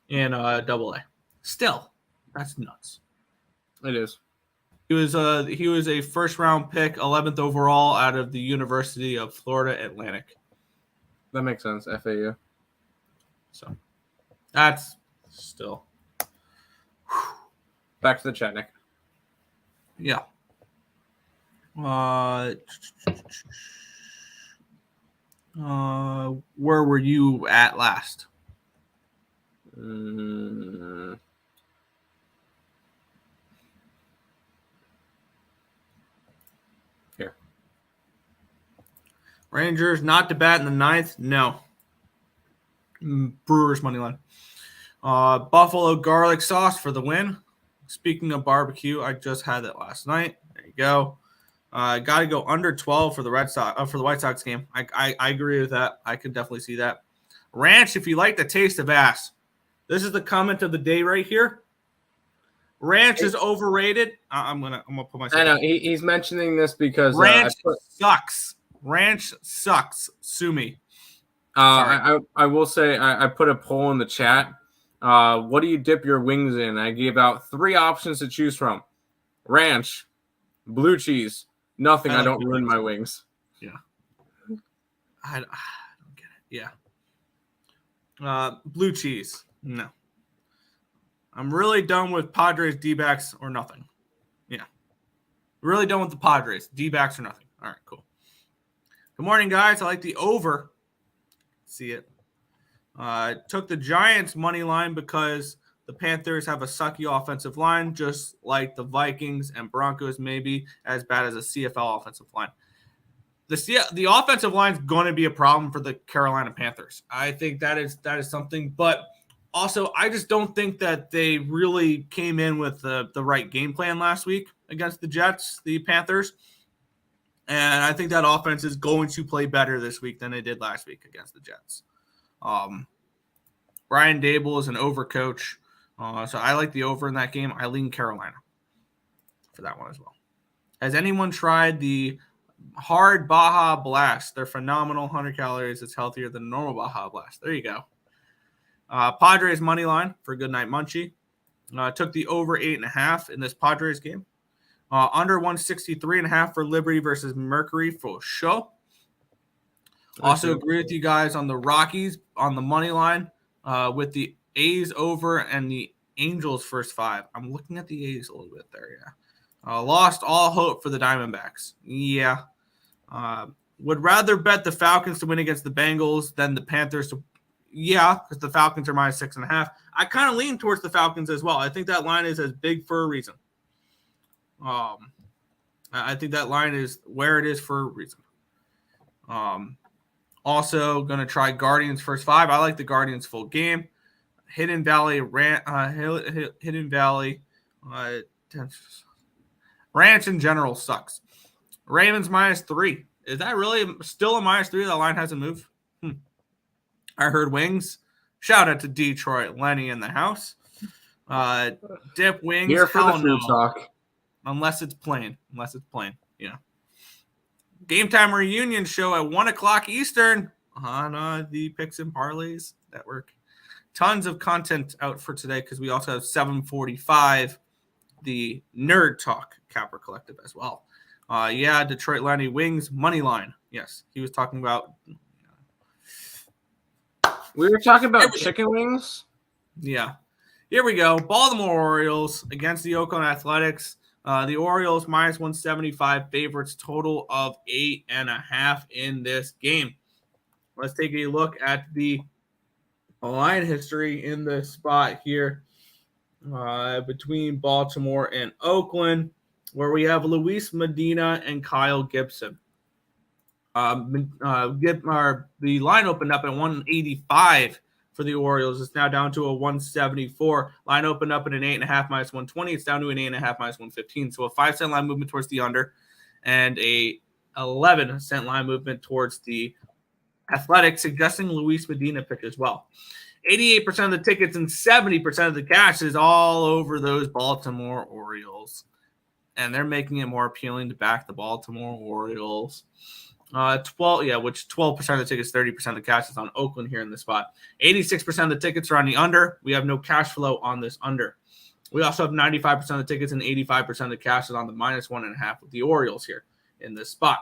in double A. Still, that's nuts. It is. He was a first-round pick, 11th overall out of the University of Florida Atlantic. That makes sense, FAU. So that's still. Back to the chat, Nick. Yeah. Where were you at last? Here. Rangers not to bat in the 9th? No. Brewers money line. Buffalo garlic sauce for the win. Speaking of barbecue, I just had that last night. There you go. Got to go under 12 for the White Sox game. I agree with that. I can definitely see that. Ranch, if you like the taste of ass. This is the comment of the day right here. Ranch is overrated. I'm gonna put myself. I know he's mentioning this because Ranch sucks. Ranch sucks. Sue me. I will say I put a poll in the chat. What do you dip your wings in? I gave out 3 options to choose from: ranch, blue cheese, nothing. I don't ruin my wings. Yeah. I don't get it. Yeah. Blue cheese. No. I'm really done with Padres, D-backs, or nothing. Yeah. Really done with the Padres, D-backs, or nothing. All right, cool. Good morning, guys. I like the over. See it. Took the Giants money line because the Panthers have a sucky offensive line, just like the Vikings and Broncos, maybe as bad as a CFL offensive line. The offensive line is going to be a problem for the Carolina Panthers. I think that is something. But Also, I just don't think that they really came in with the right game plan last week against the Jets, the Panthers. And I think that offense is going to play better this week than they did last week against the Jets. Brian Dable is an over coach. So I like the over in that game. I lean Carolina for that one as well. Has anyone tried the hard Baja Blast? They're phenomenal. 100 calories. It's healthier than normal Baja Blast. There you go. Padres money line for Goodnight Munchie. Took the over 8.5 in this Padres game. Under 163.5 for Liberty versus Mercury for show. Also agree with you guys on the Rockies on the money line with the A's over and the Angels first 5. I'm looking at the A's a little bit there, yeah. Lost all hope for the Diamondbacks. Yeah. Would rather bet the Falcons to win against the Bengals than the Panthers to. Yeah, because the Falcons are minus 6.5. I kind of lean towards the Falcons as well. I think that line is as big for a reason. I think that line is where it is for a reason. Also going to try Guardians first 5. I like the Guardians full game. Hidden Valley Hidden Valley Ranch in general sucks. Ravens minus 3. Is that really still a minus 3? That line hasn't moved. I heard wings. Shout out to Detroit. Lenny in the house. Dip wings. Here for the food talk. Unless it's plain. Yeah. Game time reunion show at 1 o'clock Eastern on the Picks and Parleys Network. Tons of content out for today because we also have 7:45, the Nerd Talk Capper Collective as well. Detroit Lenny wings money line. Yes, he was talking about. We were talking about chicken wings. Yeah. Here we go. Baltimore Orioles against the Oakland Athletics. The Orioles minus 175 favorites, total of 8.5 in this game. Let's take a look at the line history in this spot here between Baltimore and Oakland, where we have Luis Medina and Kyle Gibson. The line opened up at 185 for the Orioles. It's now down to a 174. Line opened up at an 8.5 minus 120. It's down to an 8.5 minus 115. So a 5-cent line movement towards the under and a 11-cent line movement towards the Athletics, suggesting Luis Medina pitch as well. 88% of the tickets and 70% of the cash is all over those Baltimore Orioles. And they're making it more appealing to back the Baltimore Orioles. 12% of the tickets, 30% of the cash is on Oakland here in this spot. 86% of the tickets are on the under. We have no cash flow on this under. We also have 95% of the tickets and 85% of the cash is on the minus 1.5 with the Orioles here in this spot.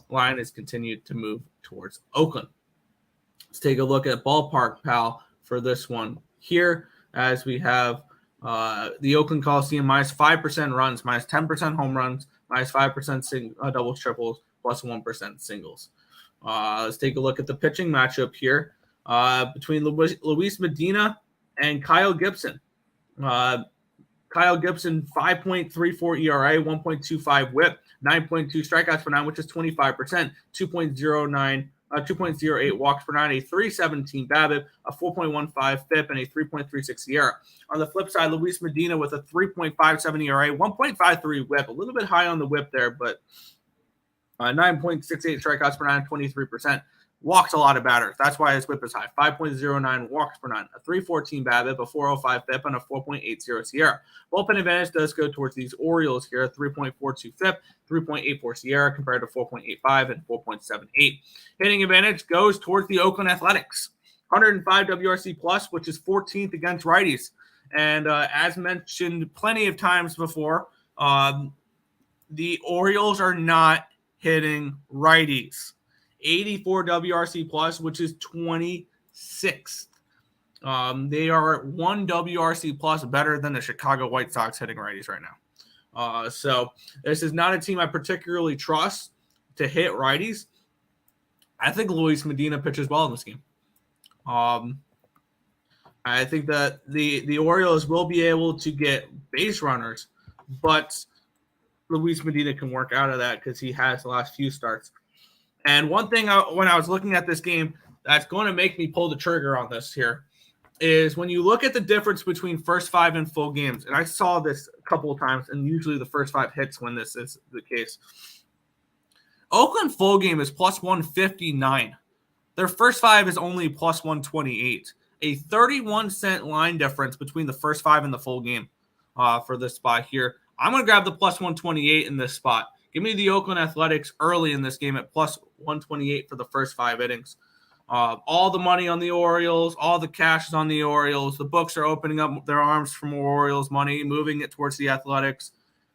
Line has continued to move towards Oakland. Let's take a look at Ballpark Pal for this one here, as we have the Oakland Coliseum minus 5% runs, minus 10% home runs, minus 5% doubles, triples, plus 1% singles. Let's take a look at the pitching matchup here between Luis Medina and Kyle Gibson. Kyle Gibson, 5.34 ERA, 1.25 WHIP, 9.2 strikeouts per 9, which is 25%, 2.08 walks per 9, a 3.17 BABIP, a 4.15 FIP, and a 3.36 ERA. On the flip side, Luis Medina with a 3.57 ERA, 1.53 WHIP, a little bit high on the WHIP there, but 9.68 strikeouts per 9, 23%. Walks a lot of batters. That's why his WHIP is high. 5.09 walks per 9, a 3.14 BABIP, a 4.05 FIP, and a 4.80 SIERA. Bullpen advantage does go towards these Orioles here. 3.42 FIP, 3.84 SIERA compared to 4.85 and 4.78. Hitting advantage goes towards the Oakland Athletics. 105 WRC plus, which is 14th against righties. And as mentioned plenty of times before, the Orioles are not hitting righties. 84 WRC plus, which is 26th. They are 1 WRC plus better than the Chicago White Sox hitting righties right now. So this is not a team I particularly trust to hit righties. I think Luis Medina pitches well in this game. I think that the Orioles will be able to get base runners, but Luis Medina can work out of that because he has the last few starts. And one thing when I was looking at this game that's going to make me pull the trigger on this here is when you look at the difference between first 5 and full games, and I saw this a couple of times, and usually the first 5 hits when this is the case. Oakland full game is plus 159. Their first 5 is only plus 128. A 31-cent line difference between the first 5 and the full game for this spot here. I'm going to grab the plus 128 in this spot. Give me the Oakland Athletics early in this game at plus 128 for the first 5 innings. All the money on the Orioles, all the cash is on the Orioles. The books are opening up their arms for more Orioles money, moving it towards the Athletics.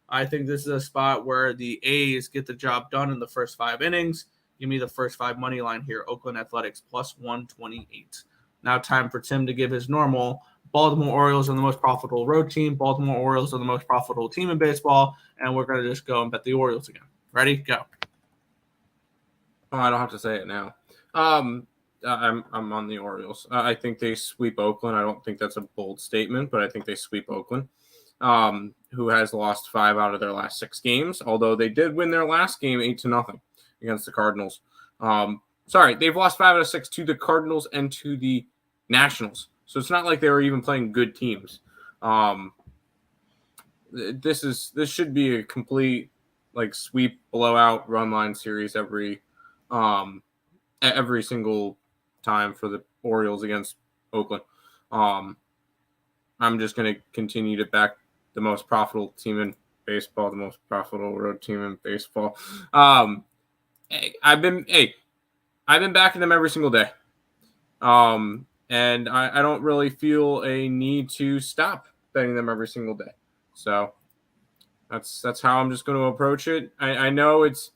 I think this is a spot where the A's get the job done in the first 5 innings. Give me the first 5 money line here. Oakland Athletics plus 128. Now time for Tim to give his normal. Baltimore Orioles are the most profitable road team. Baltimore Orioles are the most profitable team in baseball. And we're going to just go and bet the Orioles again. Ready? Go. Oh, I don't have to say it now. I'm on the Orioles. I think they sweep Oakland. I don't think that's a bold statement, but I think they sweep Oakland, who has lost 5 out of their last 6 games, although they did win their last game 8-0 against the Cardinals. They've lost 5 out of 6 to the Cardinals and to the Nationals. So it's not like they were even playing good teams. This should be a complete sweep, blowout, run line series every single time for the Orioles against Oakland. I'm just going to continue to back the most profitable team in baseball, the most profitable road team in baseball. I've been backing them every single day. And I don't really feel a need to stop betting them every single day. So that's how I'm just going to approach it. I know it's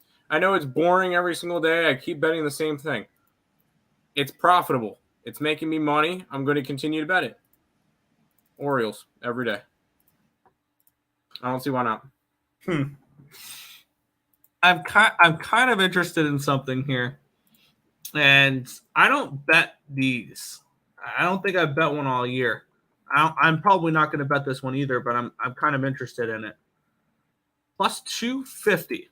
boring every single day. I keep betting the same thing. It's profitable. It's making me money. I'm going to continue to bet it. Orioles every day. I don't see why not. I'm kind of interested in something here, and I don't bet these. I don't think I've bet one all year. I'm probably not going to bet this one either, but I'm kind of interested in it. Plus 250.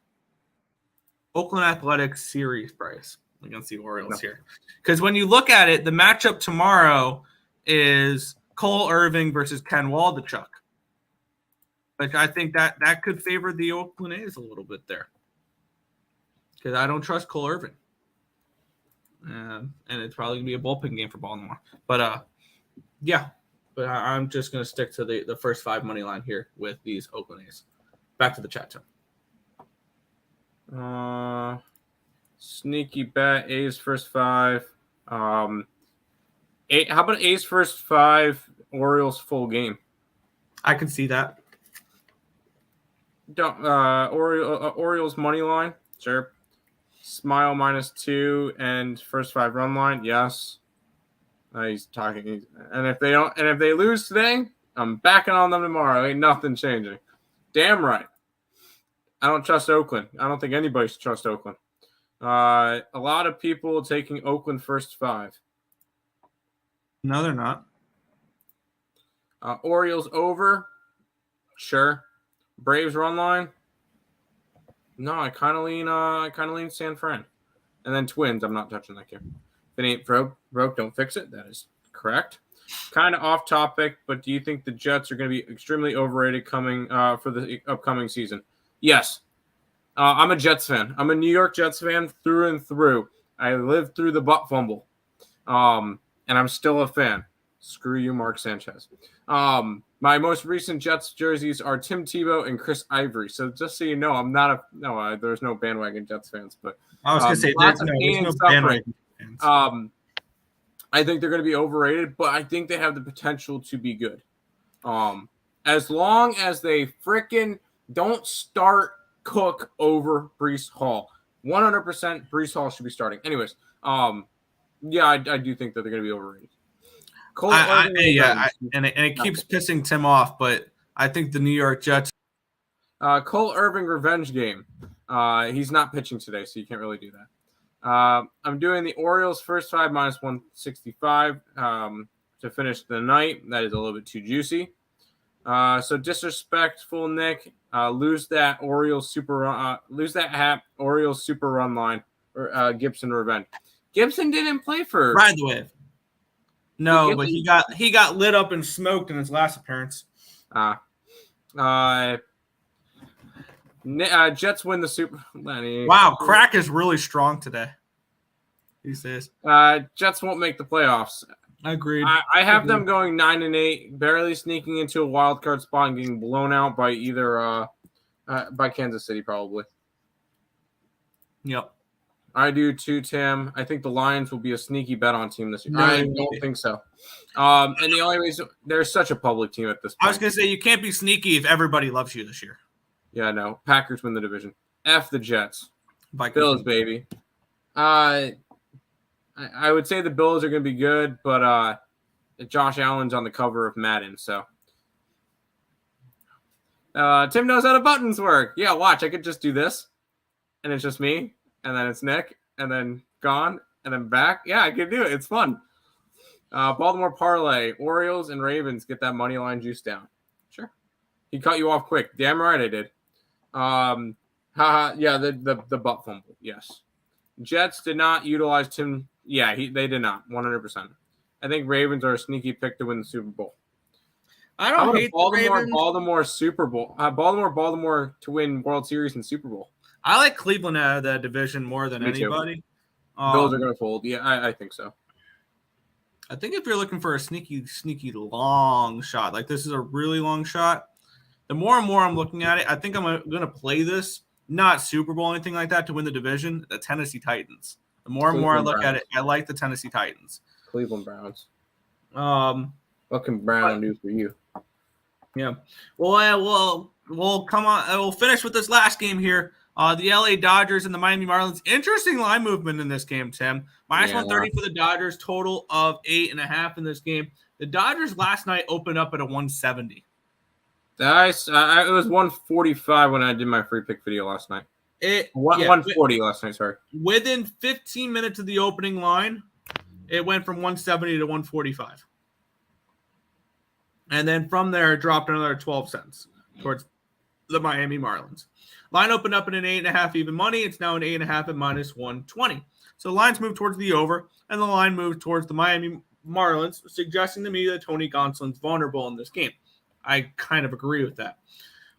Oakland Athletics series price against the Orioles here. Because when you look at it, the matchup tomorrow is Cole Irvin versus Ken Waldichuk. But I think that could favor the Oakland A's a little bit there. Because I don't trust Cole Irvin. And it's probably going to be a bullpen game for Baltimore. But, But I'm just going to stick to the first 5 money line here with these Oakland A's. Back to the chat, Tim. Sneaky bet, A's first 5. How about A's first 5, Orioles full game? I can see that. Orioles money line, sure. Smile -2 and first 5 run line, yes. He's talking, and if they lose today, I'm backing on them tomorrow. Ain't nothing changing. Damn right. I don't trust Oakland. I don't think anybody should trust Oakland. A lot of people taking Oakland first 5. No, they're not. Orioles over, sure. Braves run line. No, I kind of lean San Fran, and then Twins. I'm not touching that game. If it ain't broke, don't fix it. That is correct. Kind of off topic, but do you think the Jets are going to be extremely overrated coming for the upcoming season? Yes. I'm a Jets fan. I'm a New York Jets fan through and through. I lived through the butt fumble, and I'm still a fan. Screw you, Mark Sanchez. My most recent Jets jerseys are Tim Tebow and Chris Ivory. So just so you know, I'm not there's no bandwagon Jets fans, but I was going to say there's no bandwagon fans. I think they're going to be overrated, but I think they have the potential to be good. As long as they frickin' don't start Cook over Breece Hall. 100% Breece Hall should be starting. Anyways, I do think that they're going to be overrated. It keeps pissing Tim off, but I think the New York Jets. Cole Irvin revenge game. He's not pitching today, so you can't really do that. I'm doing the Orioles first 5 -165 to finish the night. That is a little bit too juicy. So disrespectful, Nick. Lose that Orioles super run line or Gibson revenge. Gibson didn't play for Ride the wave. No, but he got lit up and smoked in his last appearance. Jets win the Super. Wow, crack is really strong today. He says. Jets won't make the playoffs. Agreed. I have them going 9-8, barely sneaking into a wild card spot and getting blown out by either by Kansas City probably. Yep. I do too, Tim. I think the Lions will be a sneaky bet on team this year. No, I don't think so. And the only reason they're such a public team at this point. I was gonna say you can't be sneaky if everybody loves you this year. Yeah, no. Packers win the division. F the Jets. Bills, baby. I would say the Bills are going to be good, but Josh Allen's on the cover of Madden, so. Tim knows how the buttons work. Yeah, watch. I could just do this, and it's just me, and then it's Nick, and then gone, and then back. Yeah, I could do it. It's fun. Baltimore parlay. Orioles and Ravens get that money line juice down. Sure. He cut you off quick. Damn right I did. Yeah, the butt fumble. Yes. Jets did not utilize Tim. Yeah, they did not. 100%. I think Ravens are a sneaky pick to win the Super Bowl. I don't hate Baltimore Super Bowl. Baltimore to win World Series and Super Bowl. I like Cleveland out of that division more than anybody. Bills are going to fold. Yeah, I think so. I think if you're looking for a sneaky long shot, like this is a really long shot, the more and more I'm looking at it, I think I'm going to play this, not Super Bowl or anything like that, to win the division, the Tennessee Titans. The more and more I look at it, I like the Tennessee Titans. Cleveland Browns. What can Brown do for you? Yeah. Well, we'll come on. We'll finish with this last game here. The LA Dodgers and the Miami Marlins. Interesting line movement in this game, Tim. Minus 130 for the Dodgers, total of 8.5 in this game. The Dodgers last night opened up at a 170. It was 145 when I did my free pick video last night. 140 last night, sorry. Within 15 minutes of the opening line, it went from 170 to 145. And then from there, it dropped another 12 cents towards the Miami Marlins. Line opened up at an 8.5 even money. It's now an 8.5 at minus 120. So lines moved towards the over, and the line moved towards the Miami Marlins, suggesting to me that Tony Gonsolin's vulnerable in this game. I kind of agree with that.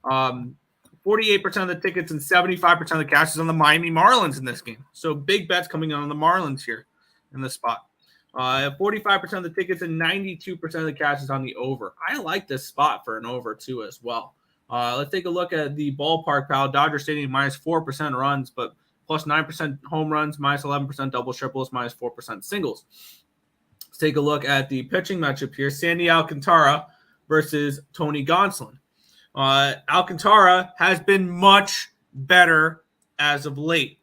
48% of the tickets and 75% of the cash is on the Miami Marlins in this game. So big bets coming on the Marlins here in this spot. 45% of the tickets and 92% of the cash is on the over. I like this spot for an over too as well. Let's take a look at the ballpark, pal. Dodger Stadium minus 4% runs, but plus 9% home runs, minus 11% double triples, minus 4% singles. Let's take a look at the pitching matchup here. Sandy Alcantara versus Tony Gonsolin. Alcantara has been much better as of late.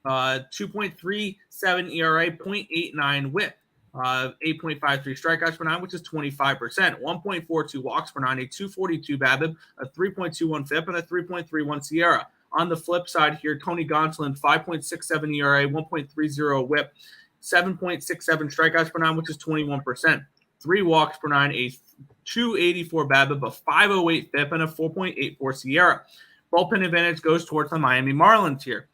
2.37 ERA, 0.89 whip, 8.53 strikeouts per nine, which is 25%, 1.42 walks per nine, a 2.42 BABIP, a 3.21 FIP, and a 3.31 SIERA. On the flip side here, Tony Gonsolin, 5.67 ERA, 1.30 whip, 7.67 strikeouts per nine, which is 21%, 3 walks per nine, a 2.84 BABIP, a 5.08 FIP, and a 4.84 SIERA. Bullpen advantage goes towards the Miami Marlins here.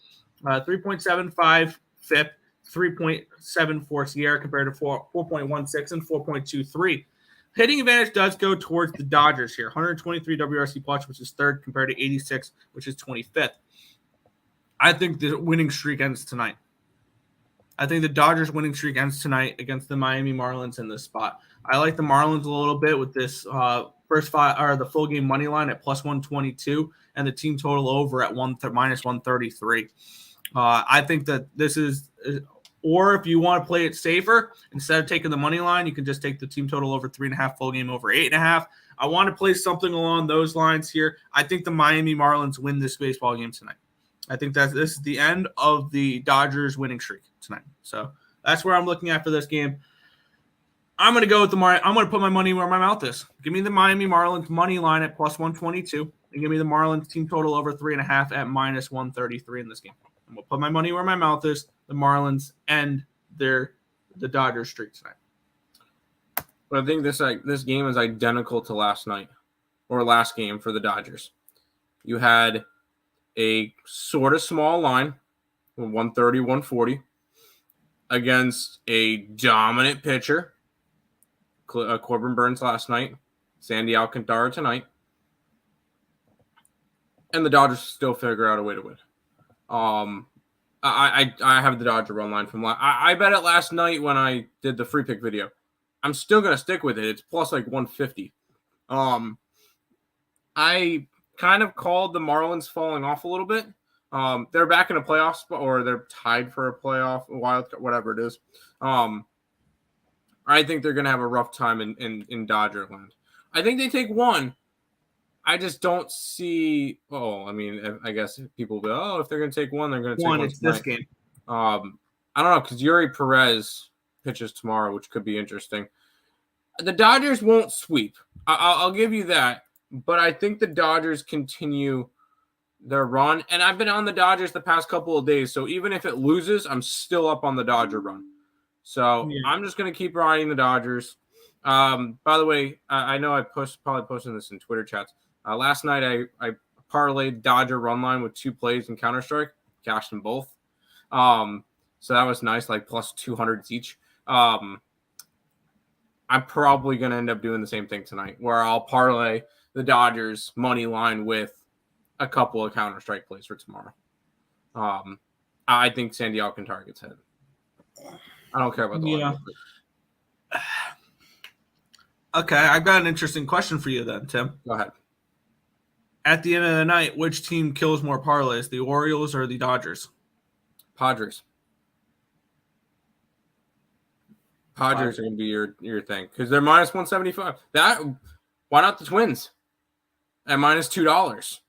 3.75 FIP, 3.74 SIERA compared to 4.16 and 4.23. Hitting advantage does go towards the Dodgers here. 123 WRC plus, which is third, compared to 86, which is 25th. I think the winning streak ends tonight. I think the Dodgers winning streak ends tonight against the Miami Marlins in this spot. I like the Marlins a little bit with this first five, or the full game money line at plus 122 and the team total over at minus 133. I think that this is, or if you want to play it safer, instead of taking the money line, you can just take the team total over 3.5, full game over 8.5. I want to play something along those lines here. I think the Miami Marlins win this baseball game tonight. I think that this is the end of the Dodgers winning streak tonight. So that's where I'm looking at for this game. I'm going to go with I'm going to put my money where my mouth is. Give me the Miami Marlins money line at plus 122, and give me the Marlins team total over 3.5 at minus 133 in this game. I'm going to put my money where my mouth is. The Marlins end the Dodgers streak tonight. But I think this game is identical to last night, or last game for the Dodgers. You had a sort of small line, 130, 140, against a dominant pitcher Corbin Burns last night, Sandy Alcantara tonight, and the Dodgers still figure out a way to win. I have the Dodger run line from I bet it last night when I did the free pick video. I'm still gonna stick with it. It's plus like 150. I kind of called the Marlins falling off a little bit. They're back in a playoff spot, or they're tied for a playoff, wild, whatever it is. I think they're gonna have a rough time in Dodger land. I think they take one. I just don't see. I guess people go, if they're going to take one, they're going to take one. It's this game. I don't know, because Yuri Perez pitches tomorrow, which could be interesting. The Dodgers won't sweep. I'll give you that. But I think the Dodgers continue their run. And I've been on the Dodgers the past couple of days. So even if it loses, I'm still up on the Dodger run. So I'm just going to keep riding the Dodgers. By the way, I know I probably posted this in Twitter chats. Last night, I parlayed Dodger run line with 2 plays in Counter-Strike, cashed them both. So that was nice, like plus 200s each. I'm probably going to end up doing the same thing tonight, where I'll parlay the Dodgers money line with a couple of Counter-Strike plays for tomorrow. I think Sandy Alcantara gets hit. I don't care about the line. Okay, I've got an interesting question for you then, Tim. Go ahead. At the end of the night, which team kills more parlays, the Orioles or the Dodgers? Padres. Padres are going to be your thing because they're minus 175. Why not the Twins at minus $2?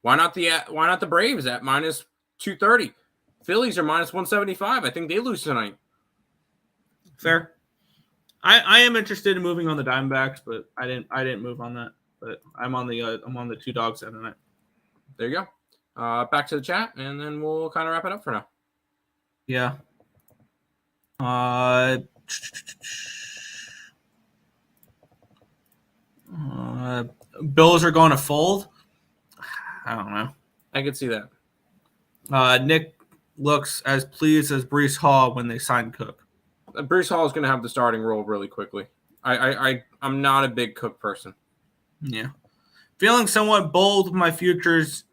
Why not the Braves at minus 230? Phillies are minus 175. I think they lose tonight. Fair. I am interested in moving on the Diamondbacks, but I didn't move on that. But I'm on the 2 dogs end of the night. There you go. Back to the chat, and then we'll kind of wrap it up for now. Yeah. Bills are going to fold. I don't know. I could see that. Nick looks as pleased as Breece Hall when they signed Cook. Breece Hall is going to have the starting role really quickly. I'm not a big Cook person. Yeah. Feeling somewhat bold with my futures.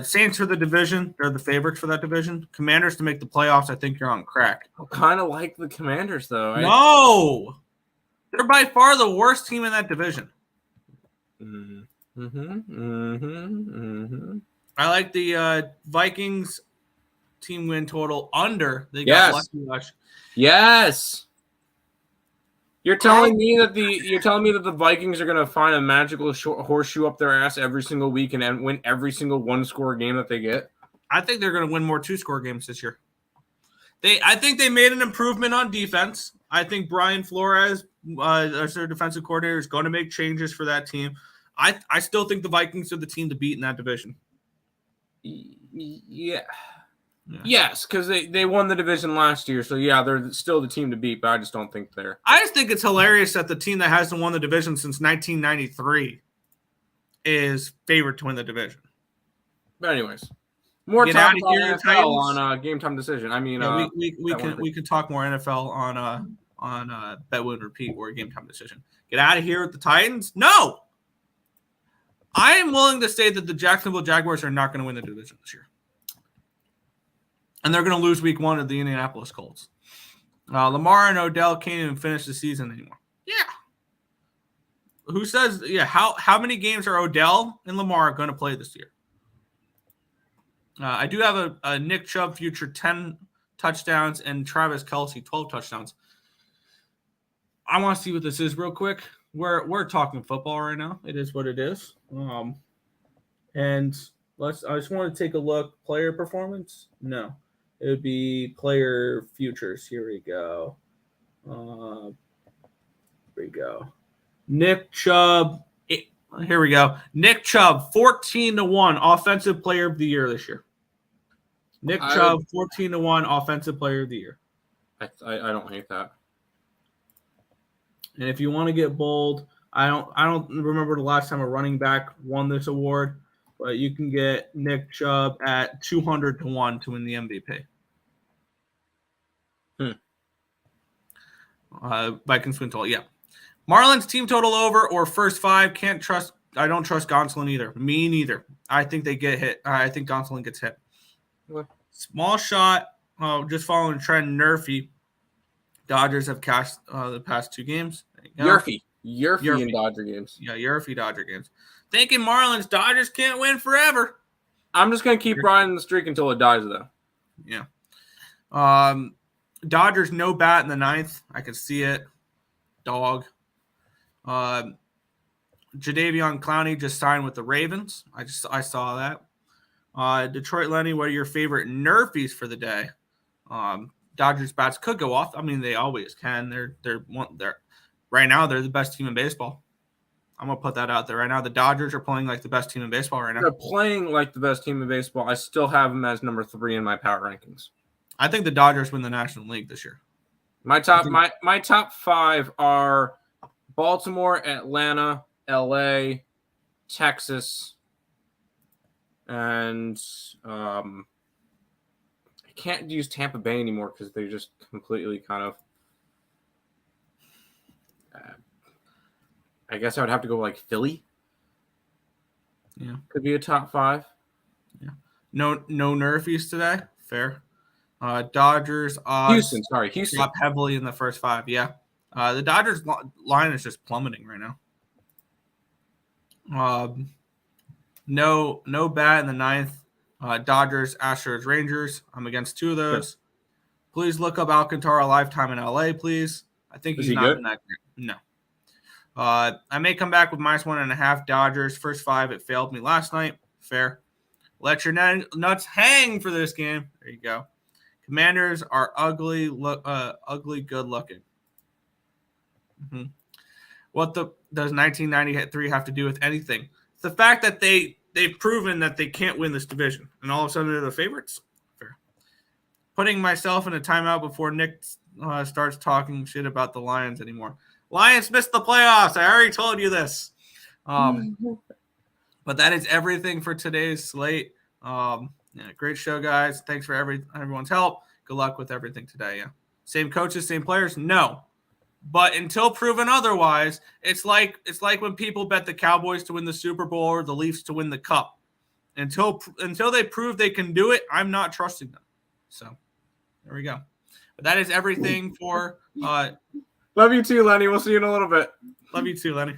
Saints for the division. They're the favorites for that division. Commanders to make the playoffs. I think you're on crack. I kind of like the Commanders, though. No! They're by far the worst team in that division. I like the Vikings team win total under. They got lucky rush. Yes. You're telling me that the Vikings are going to find a magical horseshoe up their ass every single week and win every single 1-score game that they get? I think they're going to win more 2-score games this year. I think they made an improvement on defense. I think Brian Flores, as their defensive coordinator, is going to make changes for that team. I still think the Vikings are the team to beat in that division. Yeah. Yes, because they won the division last year. So, yeah, they're still the team to beat, but I just don't think they're. I just think it's hilarious that the team that hasn't won the division since 1993 is favored to win the division. But anyways, more talk about NFL on Game Time Decision. I mean, we can talk more NFL on Bet Win Repeat or Game Time Decision. Get out of here with the Titans? No! I am willing to say that the Jacksonville Jaguars are not going to win the division this year. And they're going to lose week 1 to the Indianapolis Colts. Lamar and Odell can't even finish the season anymore. Yeah. Who says, how many games are Odell and Lamar going to play this year? I do have a Nick Chubb future 10 touchdowns and Travis Kelce 12 touchdowns. I want to see what this is real quick. We're talking football right now. It is what it is. And I just want to take a look. Player performance? No. It would be player futures. Here we go. Nick Chubb. Here we go. Nick Chubb, 14-1 offensive player of the year this year. Nick Chubb, 14-1 offensive player of the year. I don't hate that. And if you want to get bold, I don't remember the last time a running back won this award, but you can get Nick Chubb at 200-1 to win the MVP. Vikings win total, yeah. Marlins team total over or first 5. Can't trust. I don't trust Gonsolin either. Me neither. I think they get hit. I think Gonsolin gets hit. What? Small shot. Just following trend. Nerfy. Dodgers have cashed the past 2 games. Yerfy in Dodger games. Yeah, Yerfy Dodger games. Thinking Marlins. Dodgers can't win forever. I'm just going to keep riding the streak until it dies, though. Yeah. Dodgers no bat in the 9th. I can see it. Dog. Jadeveon Clowney just signed with the Ravens. I saw that. Detroit Lenny, what are your favorite Nerfies for the day? Dodgers bats could go off. I mean, they always can. They're right now. They're the best team in baseball. I'm gonna put that out there right now. The Dodgers are playing like the best team in baseball right now. They're playing like the best team in baseball. I still have them as number 3 in my power rankings. I think the Dodgers win the National League this year. My top 5 are Baltimore, Atlanta, LA, Texas, and I can't use Tampa Bay anymore because they just completely kind of. I guess I would have to go like Philly. Yeah, could be a top 5. Yeah, no Nerfies today. Fair. Dodgers Houston drop heavily in the first 5. Yeah, the Dodgers line is just plummeting right now. No bat in the 9th. Dodgers, Astros, Rangers. I'm against 2 of those. Sure. Please look up Alcantara lifetime in LA, please. I think he's not in that group. No. I may come back with -1.5 Dodgers. First 5, it failed me last night. Fair. Let your nuts hang for this game. There you go. Commanders are ugly good looking. Mm-hmm. What does 1993 have to do with anything? It's the fact that they've proven that they can't win this division, and all of a sudden they're the favorites. Fair. Putting myself in a timeout before Nick starts talking shit about the Lions anymore. Lions missed the playoffs. I already told you this. But that is everything for today's slate. Great show, guys. Thanks for everyone's help. Good luck with everything today. Yeah. Same coaches, same players? No. But until proven otherwise, it's like when people bet the Cowboys to win the Super Bowl or the Leafs to win the Cup. Until they prove they can do it, I'm not trusting them. So there we go. But that is everything for Love you too, Lenny. We'll see you in a little bit. Love you too, Lenny.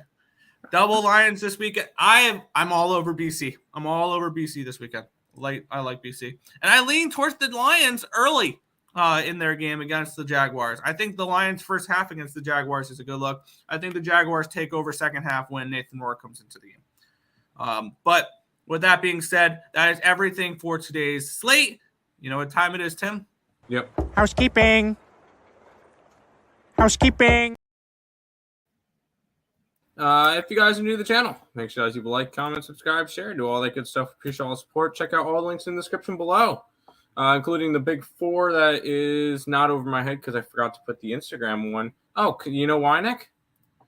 Double Lions this weekend. I'm all over BC. I'm all over BC this weekend. I like BC. And I lean towards the Lions early in their game against the Jaguars. I think the Lions' first half against the Jaguars is a good look. I think the Jaguars take over second half when Nathan Rohr comes into the game. But with that being said, that is everything for today's slate. You know what time it is, Tim? Yep. Housekeeping. If you guys are new to the channel, make sure you guys leave a like, comment, subscribe, share, do all that good stuff. Appreciate all the support. Check out all the links in the description below, including the big 4 that is not over my head because I forgot to put the Instagram one. Oh, you know why, Nick?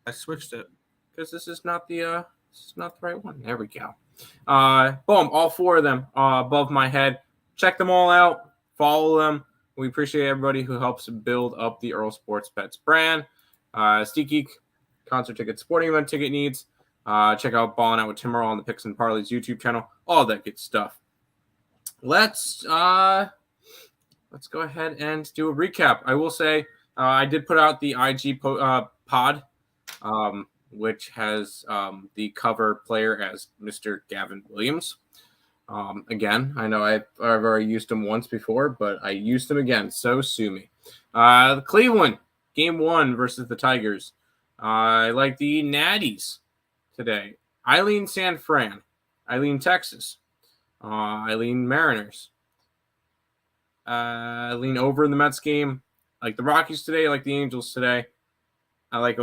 I switched it because this is not the right one. There we go. Boom, all 4 of them above my head. Check them all out. Follow them. We appreciate everybody who helps build up the Earle Sports Bets brand. SeatGeek, concert ticket, sporting event ticket needs. Check out Ballin' Out with Tim Earle on the Picks and Parleys YouTube channel. All that good stuff. Let's go ahead and do a recap. I will say I did put out the IG pod, which has the cover player as Mr. Gavin Williams. Again, I know I've already used him once before, but I used him again, so sue me. Cleveland, game 1 versus the Tigers. I like the Natties today. Eileen San Fran. Eileen Texas. Eileen Mariners. Eileen over in the Mets game. I like the Rockies today. I like the Angels today. I like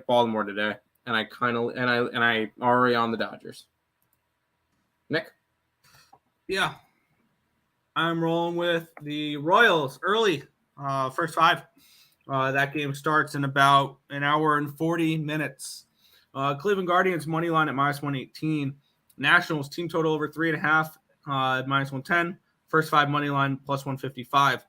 Baltimore today. And I already on the Dodgers. Nick? Yeah. I'm rolling with the Royals early, first 5. That game starts in about an hour and 40 minutes. Cleveland Guardians money line at -118. Nationals team total over 3.5 at -110. First 5 money line +155.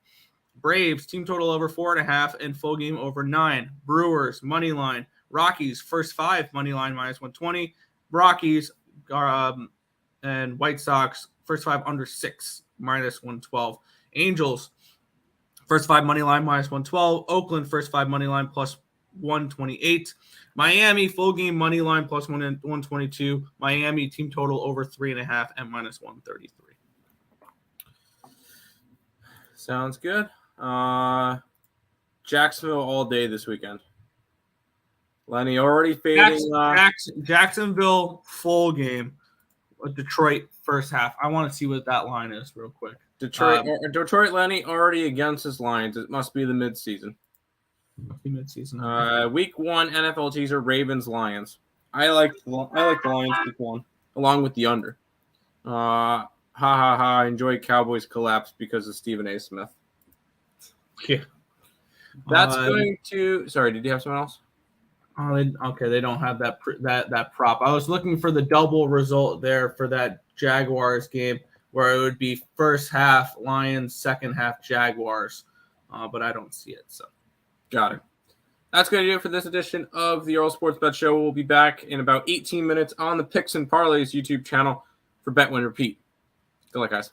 Braves team total over 4.5 and full game over 9. Brewers money line Rockies, first 5, money line -120. Rockies and White Sox, first 5 under 6, -112. Angels, first 5 money line -112. Oakland, first 5 money line +128. Miami, full game money line +122. Miami, team total over 3.5 at -133. Sounds good. Jacksonville all day this weekend. Lenny already fading. Jacksonville, full game. Detroit, first half. I want to see what that line is real quick. Detroit Lenny already against his Lions. It must be the midseason. Week 1 NFL teaser Ravens Lions. I like the Lions week 1 along with the under. I enjoy Cowboys collapse because of Stephen A. Smith. Yeah. That's going to. Sorry, did you have someone else? Okay, they don't have that prop. I was looking for the double result there for that Jaguars game where it would be first half Lions, second half Jaguars, but I don't see it. So, got it. That's going to do it for this edition of the Earle Sports Bet Show. We'll be back in about 18 minutes on the Picks and Parleys YouTube channel for Bet Win Repeat. Good luck, guys.